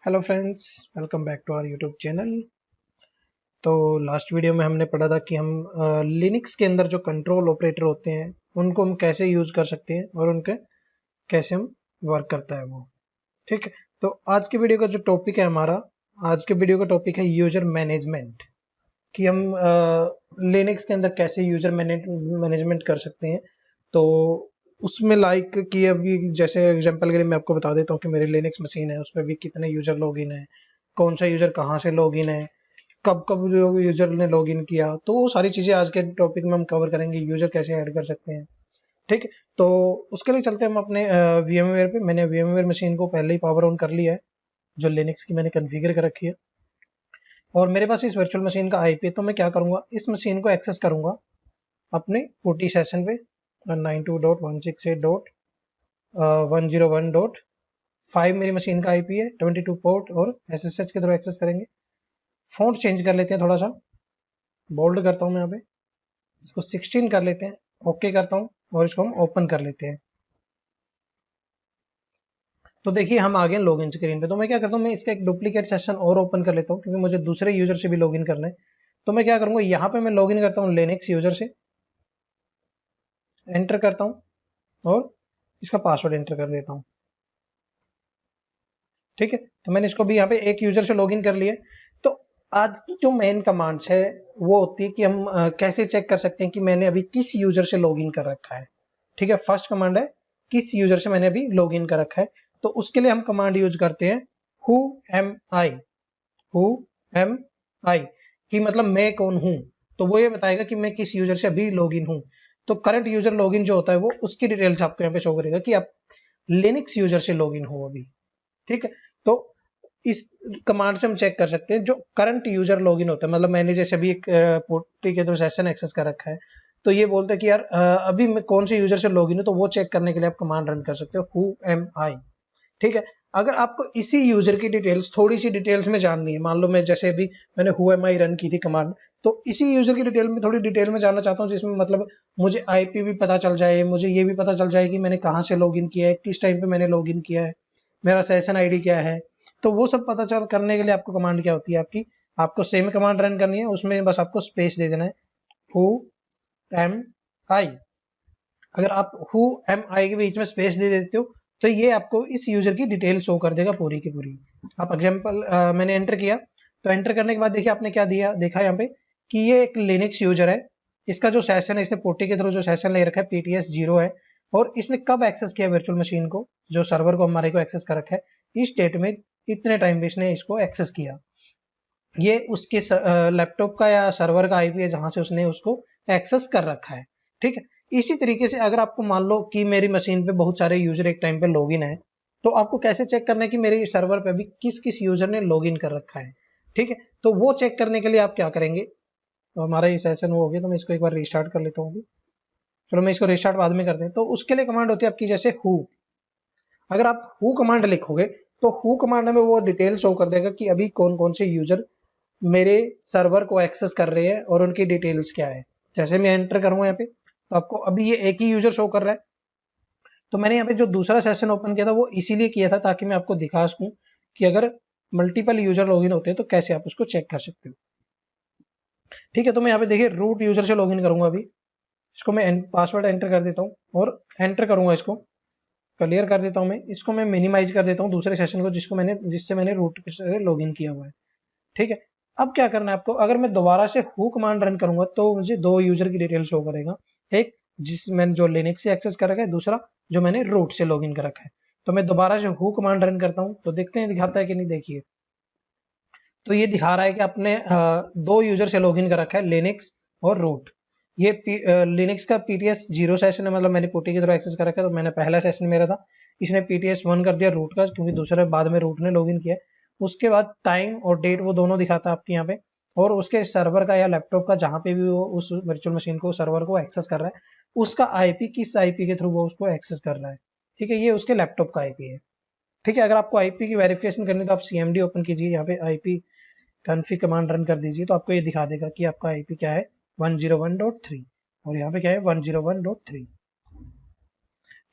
Hello friends, welcome back to our YouTube channel. तो last video में हमने पढ़ा था कि हम लिनक्स के अंदर जो कंट्रोल ऑपरेटर होते हैं उनको हम कैसे यूज कर सकते हैं और उनके कैसे हम वर्क करता है वो। ठीक है, तो आज के वीडियो का जो टॉपिक है हमारा, आज के वीडियो का टॉपिक है यूजर मैनेजमेंट, कि हम लिनक्स के अंदर कैसे यूजर मैनेजमेंट कर सकते हैं। तो उसमें लाइक कि अभी जैसे एग्जांपल के लिए मैं आपको बता देता हूँ कि मेरी लिनक्स मशीन है, उसमें भी कितने यूजर लॉगिन है, कौन सा यूजर कहाँ से लॉगिन है, कब कब यूजर ने लॉगिन किया। तो वो सारी चीजें आज के टॉपिक में हम कवर करेंगे, यूजर कैसे ऐड कर सकते हैं। ठीक है, तो उसके लिए चलते हैं हम अपने VMware पे। मैंने VMware मशीन को पहले ही पावर ऑन कर लिया है, जो लिनक्स की मैंने कॉन्फ़िगर कर रखी है, और मेरे पास इस वर्चुअल मशीन का आईपी है। तो मैं क्या करूंगा, इस मशीन को एक्सेस करूंगा अपने पोटी सेशन पे 92.168.101.5 मेरी मशीन का आईपी है, 22 पोर्ट, और SSH के थ्रू एक्सेस करेंगे। फॉन्ट चेंज कर लेते हैं, थोड़ा सा बोल्ड करता हूँ मैं यहाँ पे, इसको 16 कर लेते हैं, ओके करता हूँ और इसको हम ओपन कर लेते हैं। तो देखिए हम आ गए लॉगिन स्क्रीन पे। तो मैं क्या करता हूँ, मैं इसका एक डुप्लीकेट सेशन और ओपन कर लेता हूँ क्योंकि मुझे दूसरे यूजर से भी लॉगिन करना है। तो मैं क्या करूंगा, यहाँ पे मैं लॉगिन करता हूँ लिनक्स यूजर से, एंटर करता हूँ और इसका पासवर्ड एंटर कर देता हूँ। ठीक है, तो मैंने इसको भी यहाँ पे एक यूजर से लॉगिन कर लिया। तो आज की जो मेन कमांड्स है वो होती है कि हम कैसे चेक कर सकते हैं कि मैंने अभी किस यूजर से लॉगिन कर रखा है। ठीक है, फर्स्ट कमांड है किस यूजर से मैंने अभी लॉगिन कर रखा है। तो उसके लिए हम कमांड यूज करते हैं who am I. Who am I कि मतलब मैं कौन हूं। तो वो ये बताएगा कि मैं किस यूजर से अभी लॉगिन हूं। तो करंट यूजर लॉगिन जो होता है वो उसकी डिटेल्स आपको यहाँ पे शो करेगा कि आप लिनक्स यूजर से लॉगिन हो अभी। ठीक है, तो इस कमांड से हम चेक कर सकते हैं जो करंट यूजर लॉगिन होता है। मतलब मैंने जैसे अभी एक पोर्टी के थ्रू सेशन एक्सेस कर रखा है, तो ये बोलता है कि यार अभी मैं कौन से यूजर से लॉगिन हूं। तो वो चेक करने के लिए आप कमांड रन कर सकते हो हु एम आई। ठीक है, अगर आपको इसी यूजर की डिटेल्स थोड़ी सी डिटेल्स में जाननी है, मान लो मैं जैसे अभी मैंने हु एम आई रन की थी कमांड, तो इसी यूजर की डिटेल में थोड़ी डिटेल में जानना चाहता हूँ, जिसमें मतलब मुझे आईपी भी पता चल जाए, मुझे ये भी पता चल जाए कि मैंने कहाँ से लॉगिन किया है, किस टाइम पे मैंने लॉगिन किया है, मेरा सेशन आईडी क्या है। तो वो सब पता चल करने के लिए आपको कमांड क्या होती है, आपको सेम कमांड रन करनी है, उसमें बस आपको स्पेस दे देना है हु एम आई। अगर आप हु एम आई के बीच में स्पेस दे देते हो तो ये आपको इस यूजर की डिटेल शो कर देगा पूरी की पूरी। आप एग्जांपल मैंने एंटर किया, तो एंटर करने के बाद देखिए आपने क्या दिया, देखा यहाँ पे कि ये एक लिनक्स यूजर है। इसका जो सेशन है, इसने पोर्टी के थ्रू जो सेशन ले रखा है PTS 0 है, और इसने कब एक्सेस किया वर्चुअल मशीन को, जो सर्वर को हमारे को एक्सेस कर रखा है इस डेट में, इतने टाइम पे इसने इसको एक्सेस किया। ये उसके लैपटॉप का या सर्वर का आईपी है जहां से उसने उसको एक्सेस कर रखा है। ठीक है, इसी तरीके से अगर आपको मान लो कि मेरी मशीन पे बहुत सारे यूजर एक टाइम पे लॉगिन है, तो आपको कैसे चेक करना है कि मेरे सर्वर पे अभी किस किस यूजर ने लॉगिन कर रखा है। ठीक है, तो वो चेक करने के लिए आप क्या करेंगे, तो हमारा ये सेशन वो हो गया, तो मैं इसको एक बार रिस्टार्ट कर लेता हूँ अभी। चलो मैं इसको रिस्टार्ट बाद में करते हैं। तो उसके लिए कमांड होती है आपकी जैसे हु। अगर आप हु कमांड लिखोगे तो हु कमांड में वो डिटेल शो कर देगा कि अभी कौन कौन से यूजर मेरे सर्वर को एक्सेस कर रहे हैं और उनकी डिटेल्स क्या है। जैसे मैं एंटर करूंगा यहाँ पे, तो आपको अभी ये एक ही यूजर शो कर रहा है। तो मैंने यहाँ पे जो दूसरा सेशन ओपन किया था वो इसीलिए किया था ताकि मैं आपको दिखा सकूं कि अगर मल्टीपल यूजर लॉगिन होते हैं तो कैसे आप उसको चेक कर सकते हो। ठीक है, तो मैं यहाँ पे देखिए रूट यूजर से लॉगिन करूंगा अभी। इसको मैं पासवर्ड एंटर कर देता हूँ और एंटर करूंगा, इसको क्लियर कर देता हूँ। मैं इसको मैं मिनिमाइज कर देता हूँ दूसरे सेशन को जिससे मैंने रूट से लॉगिन किया हुआ है। ठीक है, अब क्या करना है आपको, अगर मैं दोबारा से हु कमांड रन करूंगा तो मुझे दो यूजर की डिटेल शो करेगा, एक जिस मैंने जो लिनक्स से एक्सेस कर रखा है, दूसरा जो मैंने रूट से लॉगिन कर रखा है। तो मैं दोबारा से हु कमांड रन करता हूं, तो देखते हैं दिखाता है कि नहीं। देखिए, तो ये दिखा रहा है कि आपने दो यूजर से लॉगिन कर रखा है, लिनक्स और रूट। ये लिनक्स का PTS 0 सेशन है, मतलब मैंने पोटी के थ्रू एक्सेस कर रखा है, तो मैंने पहला सेशन मेरा था, इसने PTS 1 कर दिया रूट का, क्योंकि दूसरे बाद में रूट ने लॉगिन किया। उसके बाद टाइम और डेट वो दोनों दिखाता है आपके यहाँ पे, और उसके सर्वर का या लैपटॉप का जहां पे भी वो उस वर्चुअल मशीन को सर्वर को एक्सेस कर रहा है, उसका आईपी किस आईपी के थ्रू वो उसको एक्सेस कर रहा है। ठीक है, ये उसके लैपटॉप का आईपी है। ठीक है, अगर आपको आईपी की वेरिफिकेशन करनी है तो आप CMD ओपन कीजिए, यहाँ पे आईपी कॉन्फिग कमांड रन कर दीजिए, तो आपको ये दिखा देगा कि आपका आईपी क्या है 101.3, और यहाँ पे क्या है 101.3।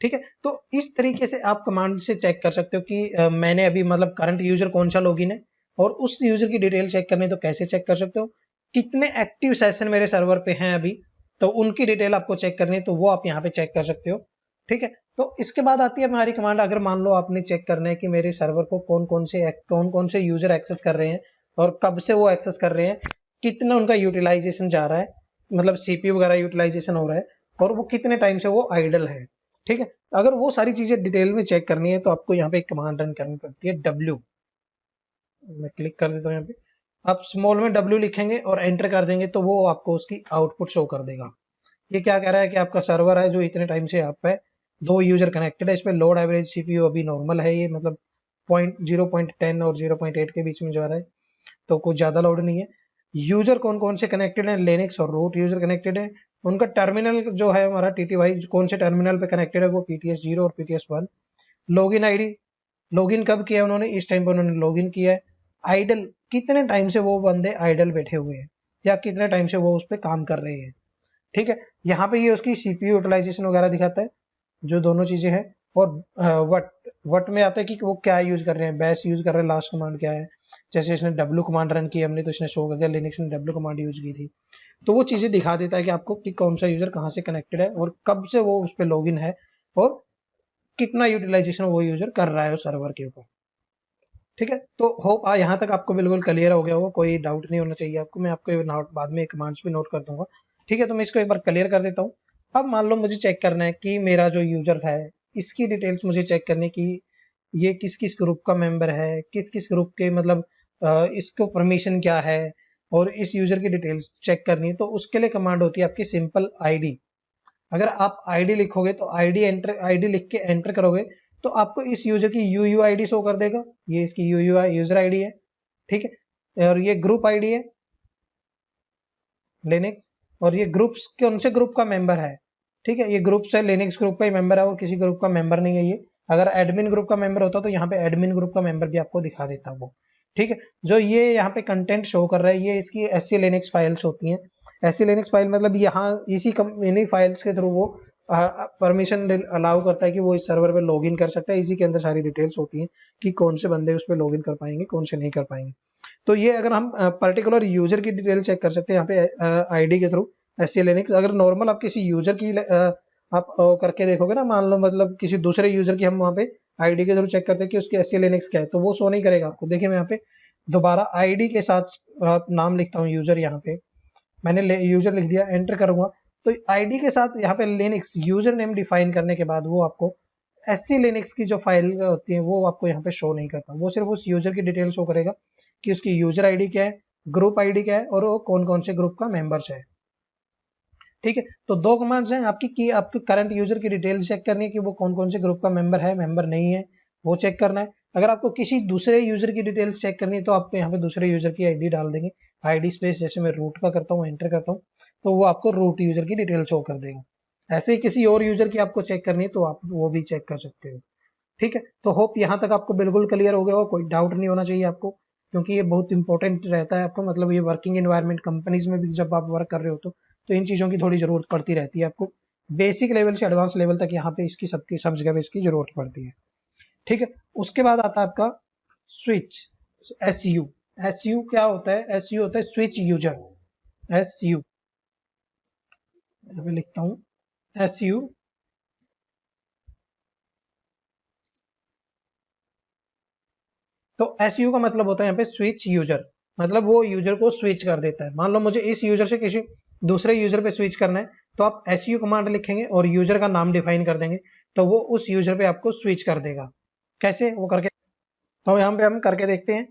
ठीक है, तो इस तरीके से आप कमांड से चेक कर सकते हो कि मैंने अभी मतलब करंट यूजर कौन सा लॉगिन है, और उस यूजर की डिटेल चेक करनी है तो कैसे चेक कर सकते हो, कितने एक्टिव सेशन मेरे सर्वर पे हैं अभी, तो उनकी डिटेल आपको चेक करनी है तो वो आप यहाँ पे चेक कर सकते हो। ठीक है, तो इसके बाद आती है हमारी कमांड, अगर मान लो आपने चेक करना है कि मेरे सर्वर को कौन कौन से यूजर एक्सेस कर रहे हैं और कब से वो एक्सेस कर रहे हैं, कितना उनका यूटिलाइजेशन जा रहा है, मतलब सीपीयू वगैरह यूटिलाइजेशन हो रहा है, और वो कितने टाइम से वो आइडल है। ठीक है, अगर वो सारी चीजें डिटेल में चेक करनी है तो आपको यहाँ पे एक कमांड रन करनी पड़ती है, डब्ल्यू। मैं क्लिक कर देता हूँ यहाँ पे, आप स्मॉल में डब्ल्यू लिखेंगे और एंटर कर देंगे तो वो आपको उसकी आउटपुट शो कर देगा। ये क्या कह रहा है कि आपका सर्वर है जो इतने टाइम से आप पे 2 यूजर कनेक्टेड है, इस पे लोड एवरेज सीपीयू अभी नॉर्मल है, ये मतलब 0.10 और 0.8 के बीच में जा रहा है, तो कुछ ज्यादा लोड नहीं है। यूजर कौन कौन से कनेक्टेड है, लिनक्स और रूट यूजर कनेक्टेड है, उनका टर्मिनल जो है हमारा टीटीवाई कौन से टर्मिनल पे कनेक्टेड है, वो पीटीएस 0 और पीटीएस 1। लॉगिन आईडी, लॉगिन कब किया उन्होंने, इस टाइम पे उन्होंने लॉगिन किया है। आइडल, कितने टाइम से वो बंदे आइडल बैठे हुए हैं या कितने टाइम से वो उस पर काम कर रहे हैं। ठीक है, यहाँ पे ये उसकी सीपीयू यूटिलाइजेशन वगैरह दिखाता है, जो दोनों चीजें हैं। और वट वट में आता है कि वो क्या यूज कर रहे हैं, बैश यूज कर रहे हैं, लास्ट कमांड क्या है, जैसे इसने डब्ल्यू कमांड रन की हमने तो इसने शो कर दिया, लिनक्स ने डब्ल्यू कमांड यूज की थी, तो वो चीजें दिखा देता है कि आपको कि कौन सा यूजर कहाँ से कनेक्टेड है और कब से वो उस पर लॉग इन है और कितना यूटिलाइजेशन वो यूजर कर रहा है उस सर्वर के ऊपर। ठीक है, तो होप यहाँ तक आपको बिल्कुल क्लियर हो गया होगा, कोई डाउट नहीं होना चाहिए आपको, मैं आपको बाद में कमांड्स भी नोट कर दूंगा। ठीक है, तो मैं इसको एक बार क्लियर कर देता हूँ। अब मान लो मुझे चेक करना है कि मेरा जो यूजर है इसकी डिटेल्स मुझे चेक करने की, ये किस किस ग्रुप का मेंबर है, किस किस ग्रुप के मतलब इसको परमिशन क्या है, और इस यूजर की डिटेल्स चेक करनी है, तो उसके लिए कमांड होती है आपकी सिंपल आईडी। अगर आप आईडी लिखोगे तो आईडी लिख के एंटर करोगे तो आपको इस यूजर की यूयू आईडी शो कर देगा, ये इसकी यूयू यूजर आईडी है। ठीक है, और ये ग्रुप आईडी है लिनक्स, और ये ग्रुप्स कौन से ग्रुप का मेंबर है। ठीक है, ये ग्रुप्स है, लिनक्स ग्रुप का ही मेंबर है और किसी ग्रुप का मेंबर नहीं है ये। अगर एडमिन ग्रुप का मेंबर होता तो यहाँ पे एडमिन ग्रुप का मेंबर भी आपको दिखा देता वो। ठीक है, जो ये यहाँ पे कंटेंट शो कर रहा है ये इसकी एससी लिनक्स फाइल्स होती हैं। एससी लिनक्स फाइल मतलब यहाँ इन्हीं फाइल्स के थ्रू वो परमिशन अलाउ करता है कि वो इस सर्वर पे लॉगिन कर सकता है, इसी के अंदर सारी डिटेल्स होती हैं कि कौन से बंदे उस पर लॉगिन कर पाएंगे कौन से नहीं कर पाएंगे। तो ये अगर हम पर्टिकुलर यूजर की डिटेल चेक कर सकते हैं यहाँ पे आईडी के थ्रू एससी लिनक्स। अगर नॉर्मल आप किसी यूजर की आप करके देखोगे ना, मान लो मतलब किसी दूसरे यूजर की हम वहाँ पे आईडी के थ्रू चेक करते हैं कि उसकी एससी लिनक्स क्या है, तो वो शो नहीं करेगा आपको। देखिए मैं यहाँ पे दोबारा आईडी के साथ नाम लिखता हूँ यूजर, यहाँ पे मैंने यूजर लिख दिया, एंटर करूंगा तो आईडी के साथ यहाँ पे लिनक्स यूजर नेम डिफाइन करने के बाद वो आपको एससी लिनक्स की जो फाइल होती है वो आपको यहाँ पे शो नहीं करता, वो सिर्फ उस यूजर की डिटेल शो करेगा कि उसकी यूजर आईडी क्या है, ग्रुप आईडी क्या है, और वो कौन कौन से ग्रुप का मेंबर्स है। ठीक है, तो दो कमांड्स हैं आपकी कि आपके करंट यूजर की डिटेल चेक करनी है कि वो कौन कौन से ग्रुप का मेंबर है, मेंबर नहीं है, वो चेक करना है। अगर आपको किसी दूसरे यूजर की डिटेल्स चेक करनी है तो आप यहाँ पे दूसरे यूजर की आईडी डाल देंगे, आईडी स्पेस जैसे मैं रूट का करता हूँ एंटर करता हूँ तो वो आपको रूट यूजर की डिटेल शो कर देगा। ऐसे ही किसी और यूजर की आपको चेक करनी है तो आप वो भी चेक कर सकते हो। ठीक है, तो होप यहाँ तक आपको बिल्कुल क्लियर हो गया हो, कोई डाउट नहीं होना चाहिए आपको, क्योंकि ये बहुत इंपॉर्टेंट रहता है आपको, मतलब ये वर्किंग एनवायरनमेंट कंपनीज में भी जब आप वर्क कर रहे हो तो इन चीज़ों की थोड़ी ज़रूरत पड़ती रहती है आपको, बेसिक लेवल से एडवांस लेवल तक यहाँ पे इसकी सबकी सब जगह पे इसकी ज़रूरत पड़ती है। ठीक है, उसके बाद आता है आपका switch, S U. S U क्या होता है, एस यू होता है स्विच यूजर, एस यू यहाँ पे लिखता हूँ एस यू। तो एस यू का मतलब होता है यहाँ पे स्विच यूजर, मतलब वो यूजर को स्विच कर देता है। मान लो मुझे इस यूजर से किसी दूसरे यूजर पे स्विच करना है तो आप एस यू कमांड लिखेंगे और यूजर का नाम डिफाइन कर देंगे तो वो उस यूजर पे आपको स्विच कर देगा। कैसे वो करके, तो यहाँ पे हम करके देखते हैं।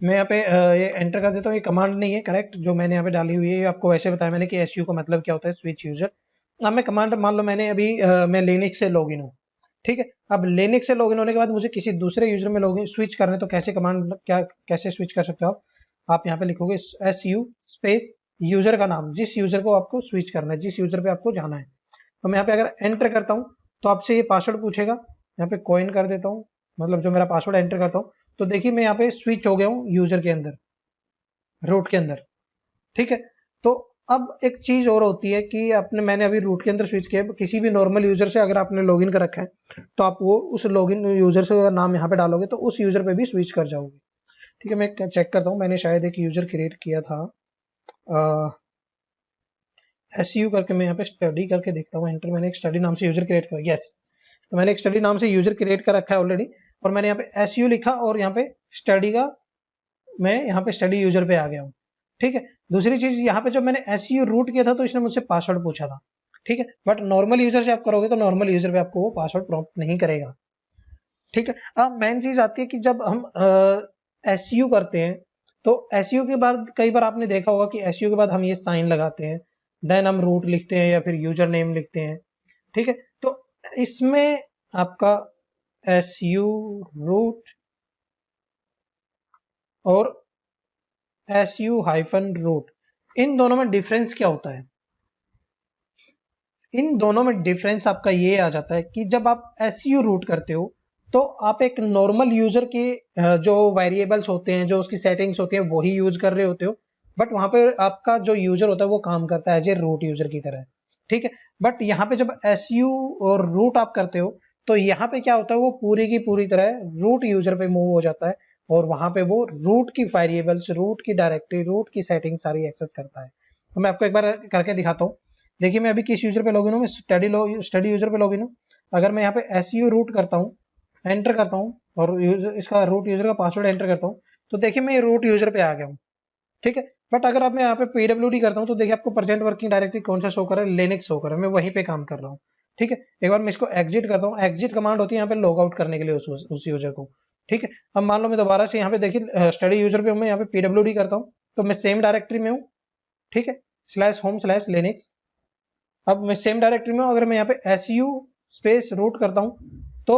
मैं यहाँ पे ये एंटर कर देता हूँ, ये कमांड नहीं है करेक्ट जो मैंने यहाँ पे डाली हुई है, आपको वैसे बताया मैंने कि एस यू का मतलब क्या होता है स्विच यूजर। अब मैं कमांड मान लो मैंने अभी मैं लिनक्स से लॉगिन हूँ। ठीक है, अब लिनक्स से लॉगिन होने के बाद मुझे किसी दूसरे यूजर में लॉगिन स्विच करना है तो कैसे कमांड क्या कैसे स्विच कर सकते हो आप यहाँ पे लिखोगे एस यू स्पेस यूजर का नाम, जिस यूजर को आपको स्विच करना है, जिस यूजर पे आपको जाना है। तो मैं यहाँ पे अगर एंटर करता हूँ तो आपसे ये पासवर्ड पूछेगा, यहाँ पे कॉइन कर देता हूँ, मतलब जो मेरा पासवर्ड एंटर करता हूँ तो देखिए मैं यहाँ पे स्विच हो गया हूँ यूजर के अंदर, रूट के अंदर। ठीक है, तो अब एक चीज और होती है कि मैंने अभी रूट के अंदर स्विच किया, किसी भी नॉर्मल यूजर से अगर आपने लॉगिन कर रखा है तो आप वो उस लॉगिन यूजर से अगर नाम यहाँ पे डालोगे तो उस यूजर पे भी स्विच कर जाओगे। ठीक है, मैं चेक करता हूँ, मैंने शायद एक यूजर क्रिएट किया था SU करके। मैं यहाँ पे स्टडी करके देखता हूँ, एंटर। मैंने एक स्टडी नाम से यूजर क्रिएट किया, यस। तो मैंने एक स्टडी नाम से यूजर क्रिएट कर रखा है ऑलरेडी, और मैंने यहाँ पे SU लिखा और यहाँ पे स्टडी का, मैं यहाँ पे स्टडी यूजर पे आ गया हूँ। ठीक है, दूसरी चीज यहाँ पे जब मैंने SU रूट किया था तो इसने मुझसे पासवर्ड पूछा था। ठीक है, बट नॉर्मल यूजर से आप करोगे तो नॉर्मल यूजर पे आपको वो पासवर्ड प्रॉम्प्ट नहीं करेगा। ठीक है, अब मेन चीज आती है कि जब हम SU करते हैं तो SU के बाद कई बार आपने देखा होगा कि SU के बाद हम ये साइन लगाते हैं, देन हम रूट लिखते हैं या फिर यूजर नेम लिखते हैं। ठीक है, तो इसमें आपका SU रूट और SU हाइफन रूट, इन दोनों में डिफरेंस क्या होता है? इन दोनों में डिफरेंस आपका ये आ जाता है कि जब आप SU रूट करते हो तो आप एक नॉर्मल यूजर के जो वेरिएबल्स होते हैं, जो उसकी सेटिंग्स होती हैं, वही यूज कर रहे होते हो, बट वहां पे आपका जो यूजर होता है वो काम करता है एज ए रूट यूजर की तरह। ठीक है, बट यहाँ पे जब SU और रूट आप करते हो तो यहाँ पे क्या होता है, वो पूरी की पूरी तरह रूट यूजर पे मूव हो जाता है और वहां पे वो रूट की वेरिएबल्स, रूट की डायरेक्टरी, रूट की सेटिंग सारी एक्सेस करता है। तो मैं आपको एक बार करके दिखाता हूँ। देखिए, मैं अभी किस यूजर पे लॉगिन हूँ, मैं स्टडी यूजर पे लॉगिन हूँ। अगर मैं यहाँ पे SU रूट करता हूँ, एंटर करता हूँ और इसका रूट यूजर का पासवर्ड एंटर करता हूँ, तो देखिए मैं रूट यूजर पे आ गया हूँ। ठीक है, बट अगर आप मैं यहाँ पे PWD करता हूँ तो देखिए आपको प्रेजेंट वर्किंग डायरेक्टरी कौन सा शो कर रहा है, लिनक्स शो कर रहा है, मैं वहीं पे काम कर रहा हूँ। ठीक है, एक बार मैं इसको एग्जिट करता हूँ। एग्जिट कमांड होती है यहाँ पे लॉग आउट करने के लिए उस यूजर को। ठीक है, अब मान लो मैं दोबारा से यहाँ पे देखिए स्टडी यूजर पे हूँ, मैं यहाँ पे PWD करता हूँ तो मैं सेम डायरेक्टरी में हूँ। ठीक है, /home/linux। अब मैं सेम डायरेक्टरी में हूं, अगर मैं यहाँ पे SU स्पेस रूट करता हूं तो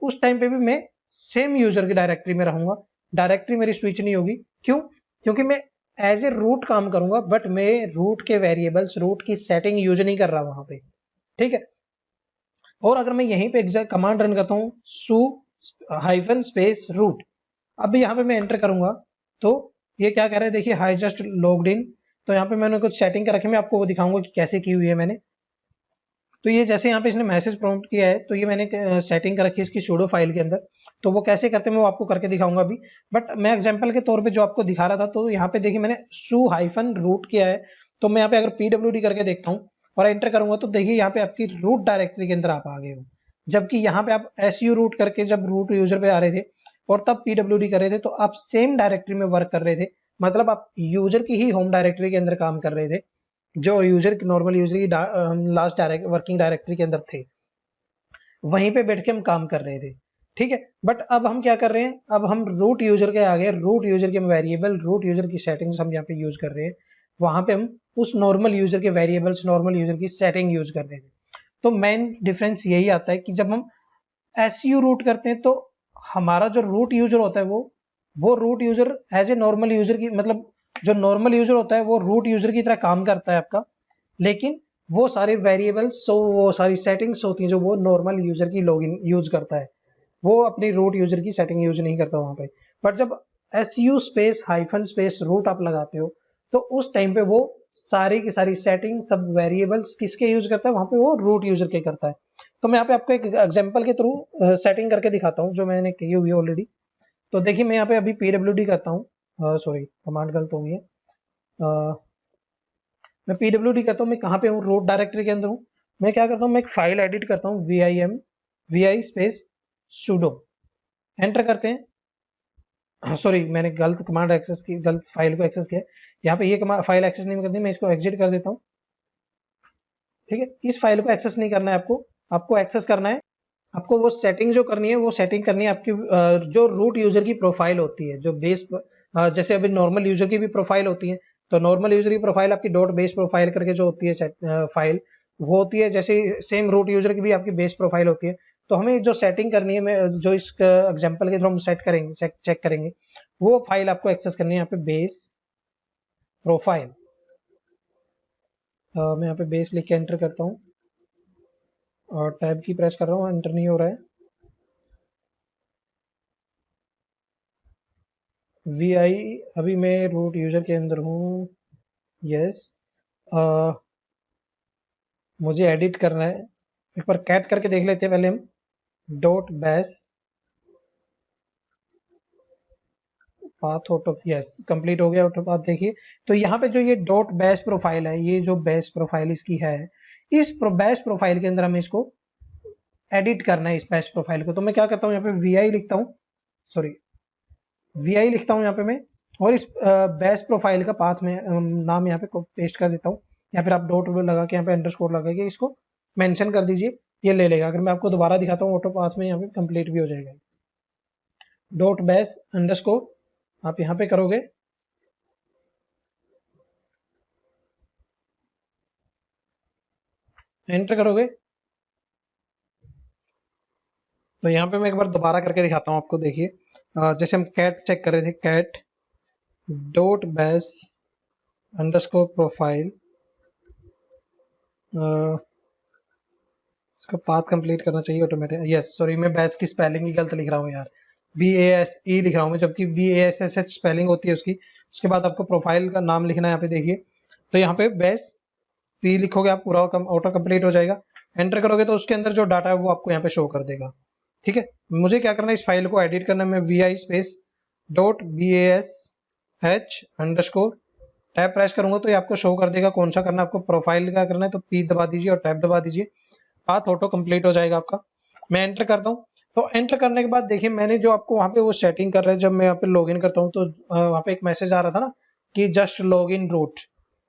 उस टाइम पे भी मैं सेम यूजर की डायरेक्टरी में रहूंगा, डायरेक्टरी मेरी स्विच नहीं होगी। क्यों? क्योंकि मैं एज ए रूट काम करूंगा, बट मैं रूट के वेरिएबल्स, रूट की सेटिंग यूज नहीं कर रहा वहां पे। ठीक है, और अगर मैं यहीं पे एग्जैक्ट कमांड रन करता हूँ सू हाइफन स्पेस रूट, अब यहाँ पे मैं एंटर करूंगा तो ये क्या कह रहा है, देखिए हाई जस्ट लॉग्ड इन। तो यहाँ पे मैंने कुछ सेटिंग कर रखी है, मैं आपको वो दिखाऊंगा कि कैसे की हुई है मैंने। तो ये जैसे यहाँ पे इसने मैसेज प्रॉम्प्ट किया है तो ये मैंने सेटिंग कर रखी है इसकी सूडो फाइल के अंदर। तो वो कैसे करते हैं मैं वो आपको करके दिखाऊंगा अभी, बट मैं एग्जांपल के तौर पे जो आपको दिखा रहा था, तो यहाँ पे देखिए मैंने सू हाइफन रूट किया है। तो मैं यहाँ पे अगर PWD करके देखता हूँ और एंटर करूंगा तो देखिए यहाँ पे आपकी रूट डायरेक्टरी के अंदर आप आ गए हो, जबकि यहाँ पे आप SU रूट करके जब रूट यूजर पे आ रहे थे और तब PWD कर रहे थे तो आप सेम डायरेक्टरी में वर्क कर रहे थे, मतलब आप यूजर की ही होम डायरेक्टरी के अंदर काम कर रहे थे, जो यूजर नॉर्मल यूजर की लास्ट डायरेक्ट वर्किंग डायरेक्टरी के अंदर थे, वहीं पे बैठ के हम काम कर रहे थे। ठीक है, बट अब हम क्या कर रहे हैं, अब हम रूट यूजर के आगे, रूट यूजर के वेरिएबल, रूट यूजर की सेटिंग्स हम यहाँ पे यूज कर रहे हैं, वहां पे हम उस नॉर्मल यूजर के वेरिएबल्स, नॉर्मल यूजर की सेटिंग यूज कर रहे थे। तो मेन डिफरेंस यही आता है कि जब हम SU रूट करते हैं तो हमारा जो रूट यूजर होता है वो root user as a normal user की, मतलब जो नॉर्मल यूजर होता है वो रूट यूजर की तरह काम करता है आपका, लेकिन वो सारे वेरिएबल्स, सो वो सारी सेटिंग्स होती हैं जो वो नॉर्मल यूजर की लॉगिन यूज करता है, वो अपनी रूट यूजर की सेटिंग यूज नहीं करता वहां पे। बट जब SU space hyphen space root आप लगाते हो तो उस टाइम पे वो सारी की सारी सेटिंग, सब वेरिएबल्स किसके यूज करता है, वहां पे वो रूट यूजर के करता है। तो मैं यहाँ पे आपको एक एग्जांपल के थ्रू सेटिंग करके दिखाता हूँ जो मैंने की हुई है ऑलरेडी। तो देखिए मैं यहाँ पे अभी PWD करता हूँ, सॉरी कमांड गलत हो गई है। मैं PWD करता हूँ, मैं कहाँ पे हूँ, रूट डायरेक्टरी के अंदर हूँ। मैं क्या करता हूँ, मैं एक फाइल एडिट करता हूँ, vi स्पेस sudo, एंटर करते हैं। सॉरी मैंने गलत कमांड एक्सेस की, गलत फाइल को एक्सेस किया। यहाँ पे ये फाइल एक्सेस नहीं करनी, मैं इसको एग्जिट कर देता हूँ। ठीक है, इस फाइल को एक्सेस नहीं करना है आपको, आपको एक्सेस करना है, आपको वो सेटिंग जो करनी है वो सेटिंग करनी है आपकी जो रूट यूजर की प्रोफाइल होती है, जो बेस, जैसे अभी नॉर्मल यूजर की भी प्रोफाइल होती है, तो नॉर्मल यूजर की प्रोफाइल आपकी डॉट बेस प्रोफाइल करके जो होती है फाइल, वो होती है, जैसे सेम रूट यूजर की भी आपकी बेस प्रोफाइल होती है। तो हमें जो सेटिंग करनी है, मैं जो इस एग्जांपल के थ्रू हम सेट करेंगे, चेक करेंगे, वो फाइल आपको एक्सेस करनी है यहाँ पे बेस प्रोफाइल। मैं यहाँ पे बेस लिख के एंटर करता हूँ और टैब की प्रेस कर रहा हूँ, एंटर नहीं हो रहा है। vi, अभी मैं रूट यूजर के अंदर हूँ, यस। मुझे एडिट करना है, एक बार कैट करके देख लेते हैं पहले हम। Dot bash path auto, yes complete हो गया ऑटो पाथ। देखिए तो यहाँ पे जो ये डॉट बैश प्रोफाइल है, ये जो बैश प्रोफाइल इसकी है, इस बैश प्रोफाइल के अंदर हमें इसको एडिट करना है, इस बैश प्रोफाइल को। तो मैं क्या करता हूँ, यहाँ पे वी लिखता हूँ, सॉरी वी लिखता हूँ यहाँ पे मैं, और इस बैश प्रोफाइल का पाथ में नाम यहाँ पे पेस्ट कर देता हूँ, या फिर आप डॉट लगा के यहाँ पे अंडरस्कोर लगा के इसको मेंशन कर दीजिए, ये ले लेगा। अगर मैं आपको दोबारा दिखाता हूँ ऑटो पाथ में, यहाँ पे कंप्लीट भी हो जाएगा। डॉट बैश अंडरस्कोर आप यहाँ पे करोगे, एंटर करोगे, तो यहाँ पे मैं एक बार दोबारा करके दिखाता हूँ आपको। देखिए जैसे हम कैट चेक कर रहे थे, cat dot bash underscore profile, इसका पाथ कंप्लीट करना चाहिए ऑटोमेटिक। यस सॉरी, मैं बैश की स्पेलिंग ही गलत लिख रहा हूँ यार, BASE लिख रहा हूँ मैं, जबकि BASSH स्पेलिंग होती है उसकी। उसके बाद आपको प्रोफाइल का नाम लिखना है यहाँ पे। देखिए तो यहाँ पे बैश पी लिखोगे आप, पूरा ऑटो कंप्लीट हो जाएगा। एंटर करोगे तो उसके अंदर जो डाटा है वो आपको यहाँ पे शो कर देगा। ठीक है, मुझे क्या करना है, इस फाइल को एडिट करना है। मैं VI space dot BASH underscore tab press करूंगा तो ये आपको शो कर देगा कौन सा करना है आपको। प्रोफाइल का करना है तो P दबा दीजिए और टैब दबा दीजिए, पाथ ऑटो कंप्लीट हो जाएगा आपका। मैं एंटर करता हूँ, तो एंटर करने के बाद देखिए मैंने जो आपको वहां पे वो सेटिंग कर रहे हैं, जब मैं यहाँ पे लॉग इन करता हूँ तो वहां पे एक मैसेज आ रहा था ना कि जस्ट लॉग इन रूट,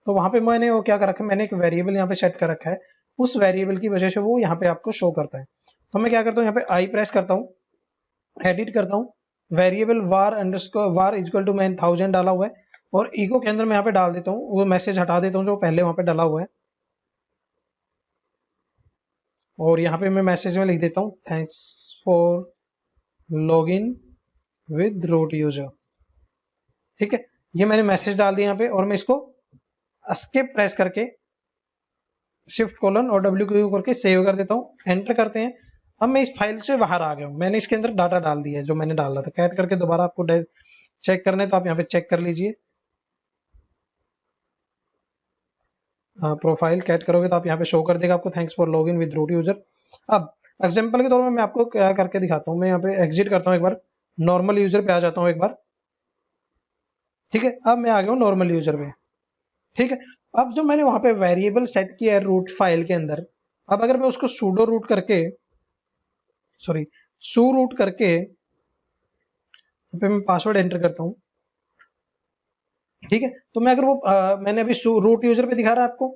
तो वहां पे मैंने वो क्या कर रखा है, मैंने एक वेरिएबल यहाँ पे सेट कर रखा है, उस वेरिएबल की वजह से वो यहाँ पे आपको शो करता है। तो मैं क्या करता हूँ, यहाँ पे आई प्रेस करता हूँ, एडिट करता हूँ, variable var underscore var equal to मैंने 1000 डाला हुआ है, और ईगो के अंदर मैं यहाँ पे डाल देता हूँ, वो मैसेज हटा देता हूँ जो पहले वहां पे डाला हुआ है, और यहाँ पे मैं मैसेज में लिख देता हूँ thanks for login with root user. ठीक है, ये मैंने मैसेज डाल दिया यहाँ पे, और मैं इसको एस्केप प्रेस करके शिफ्ट कोलन और W करके सेव कर देता हूँ। एंटर करते हैं। अब मैं इस फाइल से बाहर आ गया हूँ, मैंने इसके अंदर डाटा डाल दिया है जो मैंने डाला था। कैट करके दोबारा आपको चेक करने तो आप यहाँ पे चेक कर लीजिए। प्रोफाइल कैट करोगे तो आप यहाँ पे शो कर देगा आपको thanks for login with root user. अब एग्जांपल के तौर पर मैं आपको क्या करके दिखाता हूँ। मैं यहाँ पे एग्जिट करता हूँ एक बार, नॉर्मल यूजर पे आ जाता हूँ एक बार। ठीक है, अब मैं आ गया हूँ नॉर्मल यूजर पे। ठीक है, अब जो मैंने वहां पे वेरिएबल सेट किया है रूट फाइल के अंदर, अब अगर मैं उसको सूडो रूट करके, सॉरी सू रूट करके पे मैं पासवर्ड एंटर करता हूँ। ठीक है, तो मैं अगर वो मैंने अभी रूट यूजर पे दिखा रहा है आपको,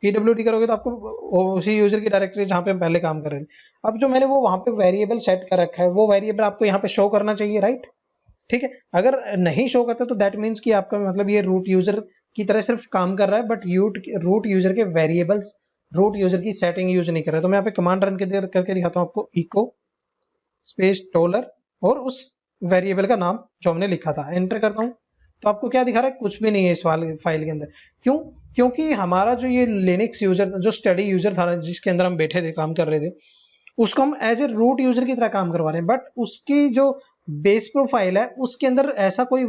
PWD करोगे तो आपको उसी यूजर की डायरेक्टरी जहाँ पे हम पहले काम कर रहे थे। अब जो मैंने वो वहां पे वेरिएबल सेट कर रखा है, वो वेरिएबल आपको यहाँ पे शो करना चाहिए, राइट। ठीक है, अगर नहीं शो करता तो दैट मीन्स कि आपका मतलब ये रूट यूजर की तरह सिर्फ काम कर रहा है, बट रूट यूजर के वेरिएबल्स, रूट यूजर की सेटिंग यूज नहीं कर रहा है। तो मैं यहाँ पे कमांड रन करके दिखाता हूँ आपको, इको स्पेस डॉलर और उस वेरिएबल का नाम जो हमने लिखा था, एंटर करता हूँ। तो आपको क्या दिखा रहा है, कुछ भी नहीं है इस फाइल के अंदर। क्यों? क्योंकि हमारा जो ये लिनक्स यूजर, जो स्टडी यूजर था जिसके अंदर हम बैठे थे काम कर रहे थे, उसको हम एज ए रूट यूजर की तरह काम करवा रहे हैं, बट उसकी जो बेस प्रोफाइल है उसके अंदर ऐसा कोई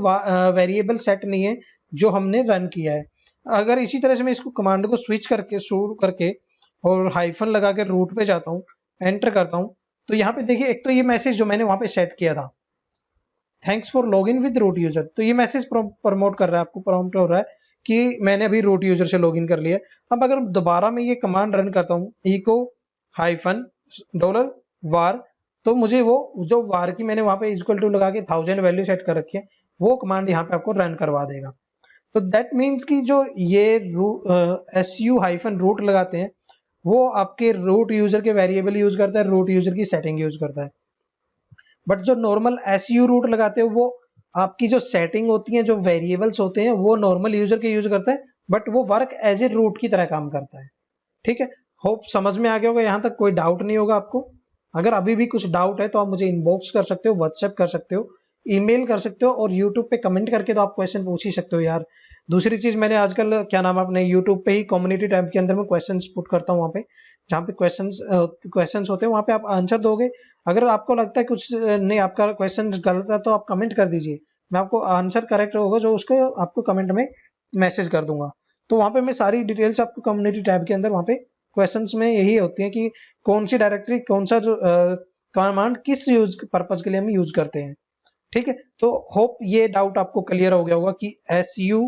वेरिएबल सेट नहीं है जो हमने रन किया है। अगर इसी तरह से मैं इसको कमांड को स्विच करके शुरू करके और हाइफन लगा के रूट पे जाता हूँ, एंटर करता हूँ, तो यहाँ पे देखिए एक तो ये मैसेज जो मैंने वहां पे सेट किया था, thanks for login with root user, तो ये मैसेज प्रमोट कर रहा है, आपको प्रॉम्प्ट हो रहा है कि मैंने अभी रूट यूजर से लॉगिन कर लिया। अब अगर दोबारा मैं ये कमांड रन करता हूँ, इको हाइफन डॉलर वार, तो मुझे वो जो वार की मैंने वहां पे इक्वल टू लगा के 1000 वैल्यू सेट कर रखी है, वो कमांड यहाँ पे आपको रन करवा देगा। तो दैट मीन्स कि जो ये SU हाइफन रूट लगाते हैं, वो आपके रूट यूजर के वेरिएबल यूज करता है, रूट यूजर की सेटिंग यूज करता है। बट जो नॉर्मल SU रूट लगाते हो, वो आपकी जो सेटिंग होती है, जो वेरिएबल्स होते हैं, वो नॉर्मल यूजर के यूज करता है, बट वो वर्क एज ए रूट की तरह काम करता है। ठीक है, होप समझ में आ गया होगा, यहाँ तक कोई डाउट नहीं होगा आपको। अगर अभी भी कुछ डाउट है तो आप मुझे इनबॉक्स कर सकते हो, व्हाट्सएप कर सकते हो, ईमेल कर सकते हो, और यूट्यूब पे कमेंट करके तो आप क्वेश्चन पूछ ही सकते हो यार। दूसरी चीज, मैंने आजकल क्या नाम है अपने यूट्यूब पे ही कम्युनिटी टैब के अंदर में क्वेश्चन पुट करता हूँ, वहाँ पे जहाँ पे क्वेश्चन होते हैं वहाँ पे आप आंसर दोगे। अगर आपको लगता है कुछ नहीं, आपका क्वेश्चन गलत है, तो आप कमेंट कर दीजिए, मैं आपको आंसर करेक्ट होगा जो उसको आपको कमेंट में मैसेज कर दूंगा। तो वहां पे मैं सारी डिटेल्स आपको कम्युनिटी टैब के अंदर वहां पे क्वेश्चंस में यही होती है कि कौन सी डायरेक्टरी कौन सा कमांड किस यूज पर्पज के लिए हम यूज करते हैं। ठीक है, तो होप ये डाउट आपको क्लियर हो गया होगा कि SU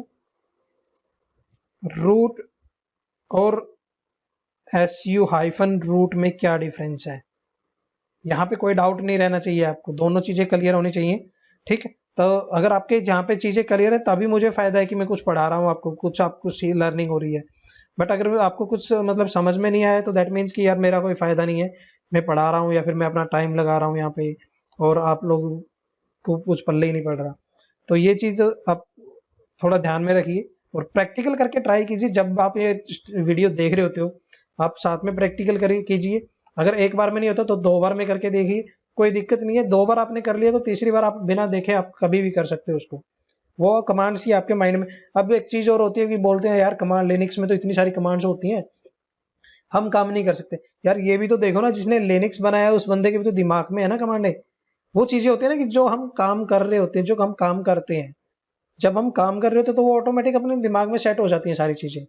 रूट और SU-रूट में क्या डिफरेंस है। यहाँ पे कोई डाउट नहीं रहना चाहिए, आपको दोनों चीजें क्लियर होनी चाहिए। ठीक है, तो अगर आपके जहाँ पे चीजें क्लियर है तभी मुझे फायदा है कि मैं कुछ पढ़ा रहा हूँ आपको, कुछ आपको लर्निंग हो रही है। बट अगर आपको कुछ मतलब समझ में नहीं आया तो दैट मीन्स कि यार मेरा कोई फायदा नहीं है, मैं पढ़ा रहा हूँ या फिर मैं अपना टाइम लगा रहा हूँ यहाँ पे और आप लोग को कुछ पल्ले ही नहीं पड़ रहा। तो ये चीज आप थोड़ा ध्यान में रखिए और प्रैक्टिकल करके ट्राई कीजिए। जब आप ये वीडियो देख रहे होते हो आप साथ में प्रैक्टिकल कीजिए। अगर एक बार में नहीं होता तो 2 बार में करके देखिए, कोई दिक्कत नहीं है। 2 बार आपने कर लिया तो तीसरी बार आप बिना देखे आप कभी भी कर सकते हो उसको। वो कमांड्स ही आपके माइंड में। अब एक चीज और होती है कि बोलते हैं यार कमांड लिनक्स में तो इतनी सारी कमांड्स होती हैं हम काम नहीं कर सकते। यार ये भी तो देखो ना, जिसने लिनक्स बनाया उस बंदे के भी तो दिमाग में है ना कमांड है। वो चीजें होती है ना कि जो हम काम कर रहे होते हैं, जो हम काम करते हैं, जब हम काम कर रहे होते हैं तो वो ऑटोमेटिक अपने दिमाग में सेट हो जाती हैं सारी चीजें।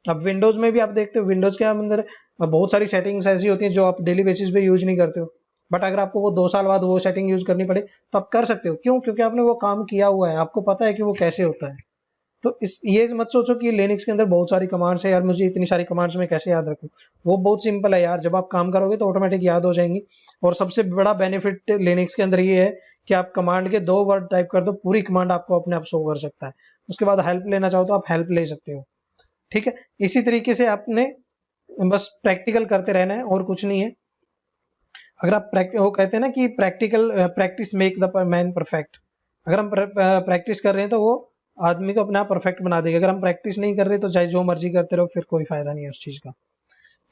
अब विंडोज में भी आप देखते हो, विंडोज के अंदर बहुत सारी सेटिंग्स ऐसी होती हैं जो आप डेली बेसिस पे यूज नहीं करते हो, बट अगर आपको वो 2 साल बाद वो सेटिंग यूज करनी पड़े तो आप कर सकते हो। क्यों? क्योंकि आपने वो काम किया हुआ है, आपको पता है कि वो कैसे होता है। तो इस ये मत सोचो कि लिनक्स के अंदर बहुत सारी कमांड्स है यार, मुझे इतनी सारी कमांड्स में कैसे याद रखूं। वो बहुत सिंपल है यार, जब आप काम करोगे तो ऑटोमेटिक याद हो जाएंगी। और सबसे बड़ा बेनिफिट लिनक्स के अंदर ये है कि आप कमांड के 2 वर्ड टाइप कर दो, पूरी कमांड आपको अपने आप शो कर सकता है। उसके बाद हेल्प लेना चाहो तो आप हेल्प ले सकते हो। ठीक है, इसी तरीके से आपने बस प्रैक्टिकल करते रहना है और कुछ नहीं है। अगर आप वो कहते हैं ना कि practice make the man perfect. अगर हम प्रैक्टिस कर रहे हैं तो वो आदमी को अपने आप परफेक्ट बना देगा। अगर हम प्रैक्टिस नहीं कर रहे तो चाहे जो मर्जी करते रहो, फिर कोई फायदा नहीं है उस चीज का।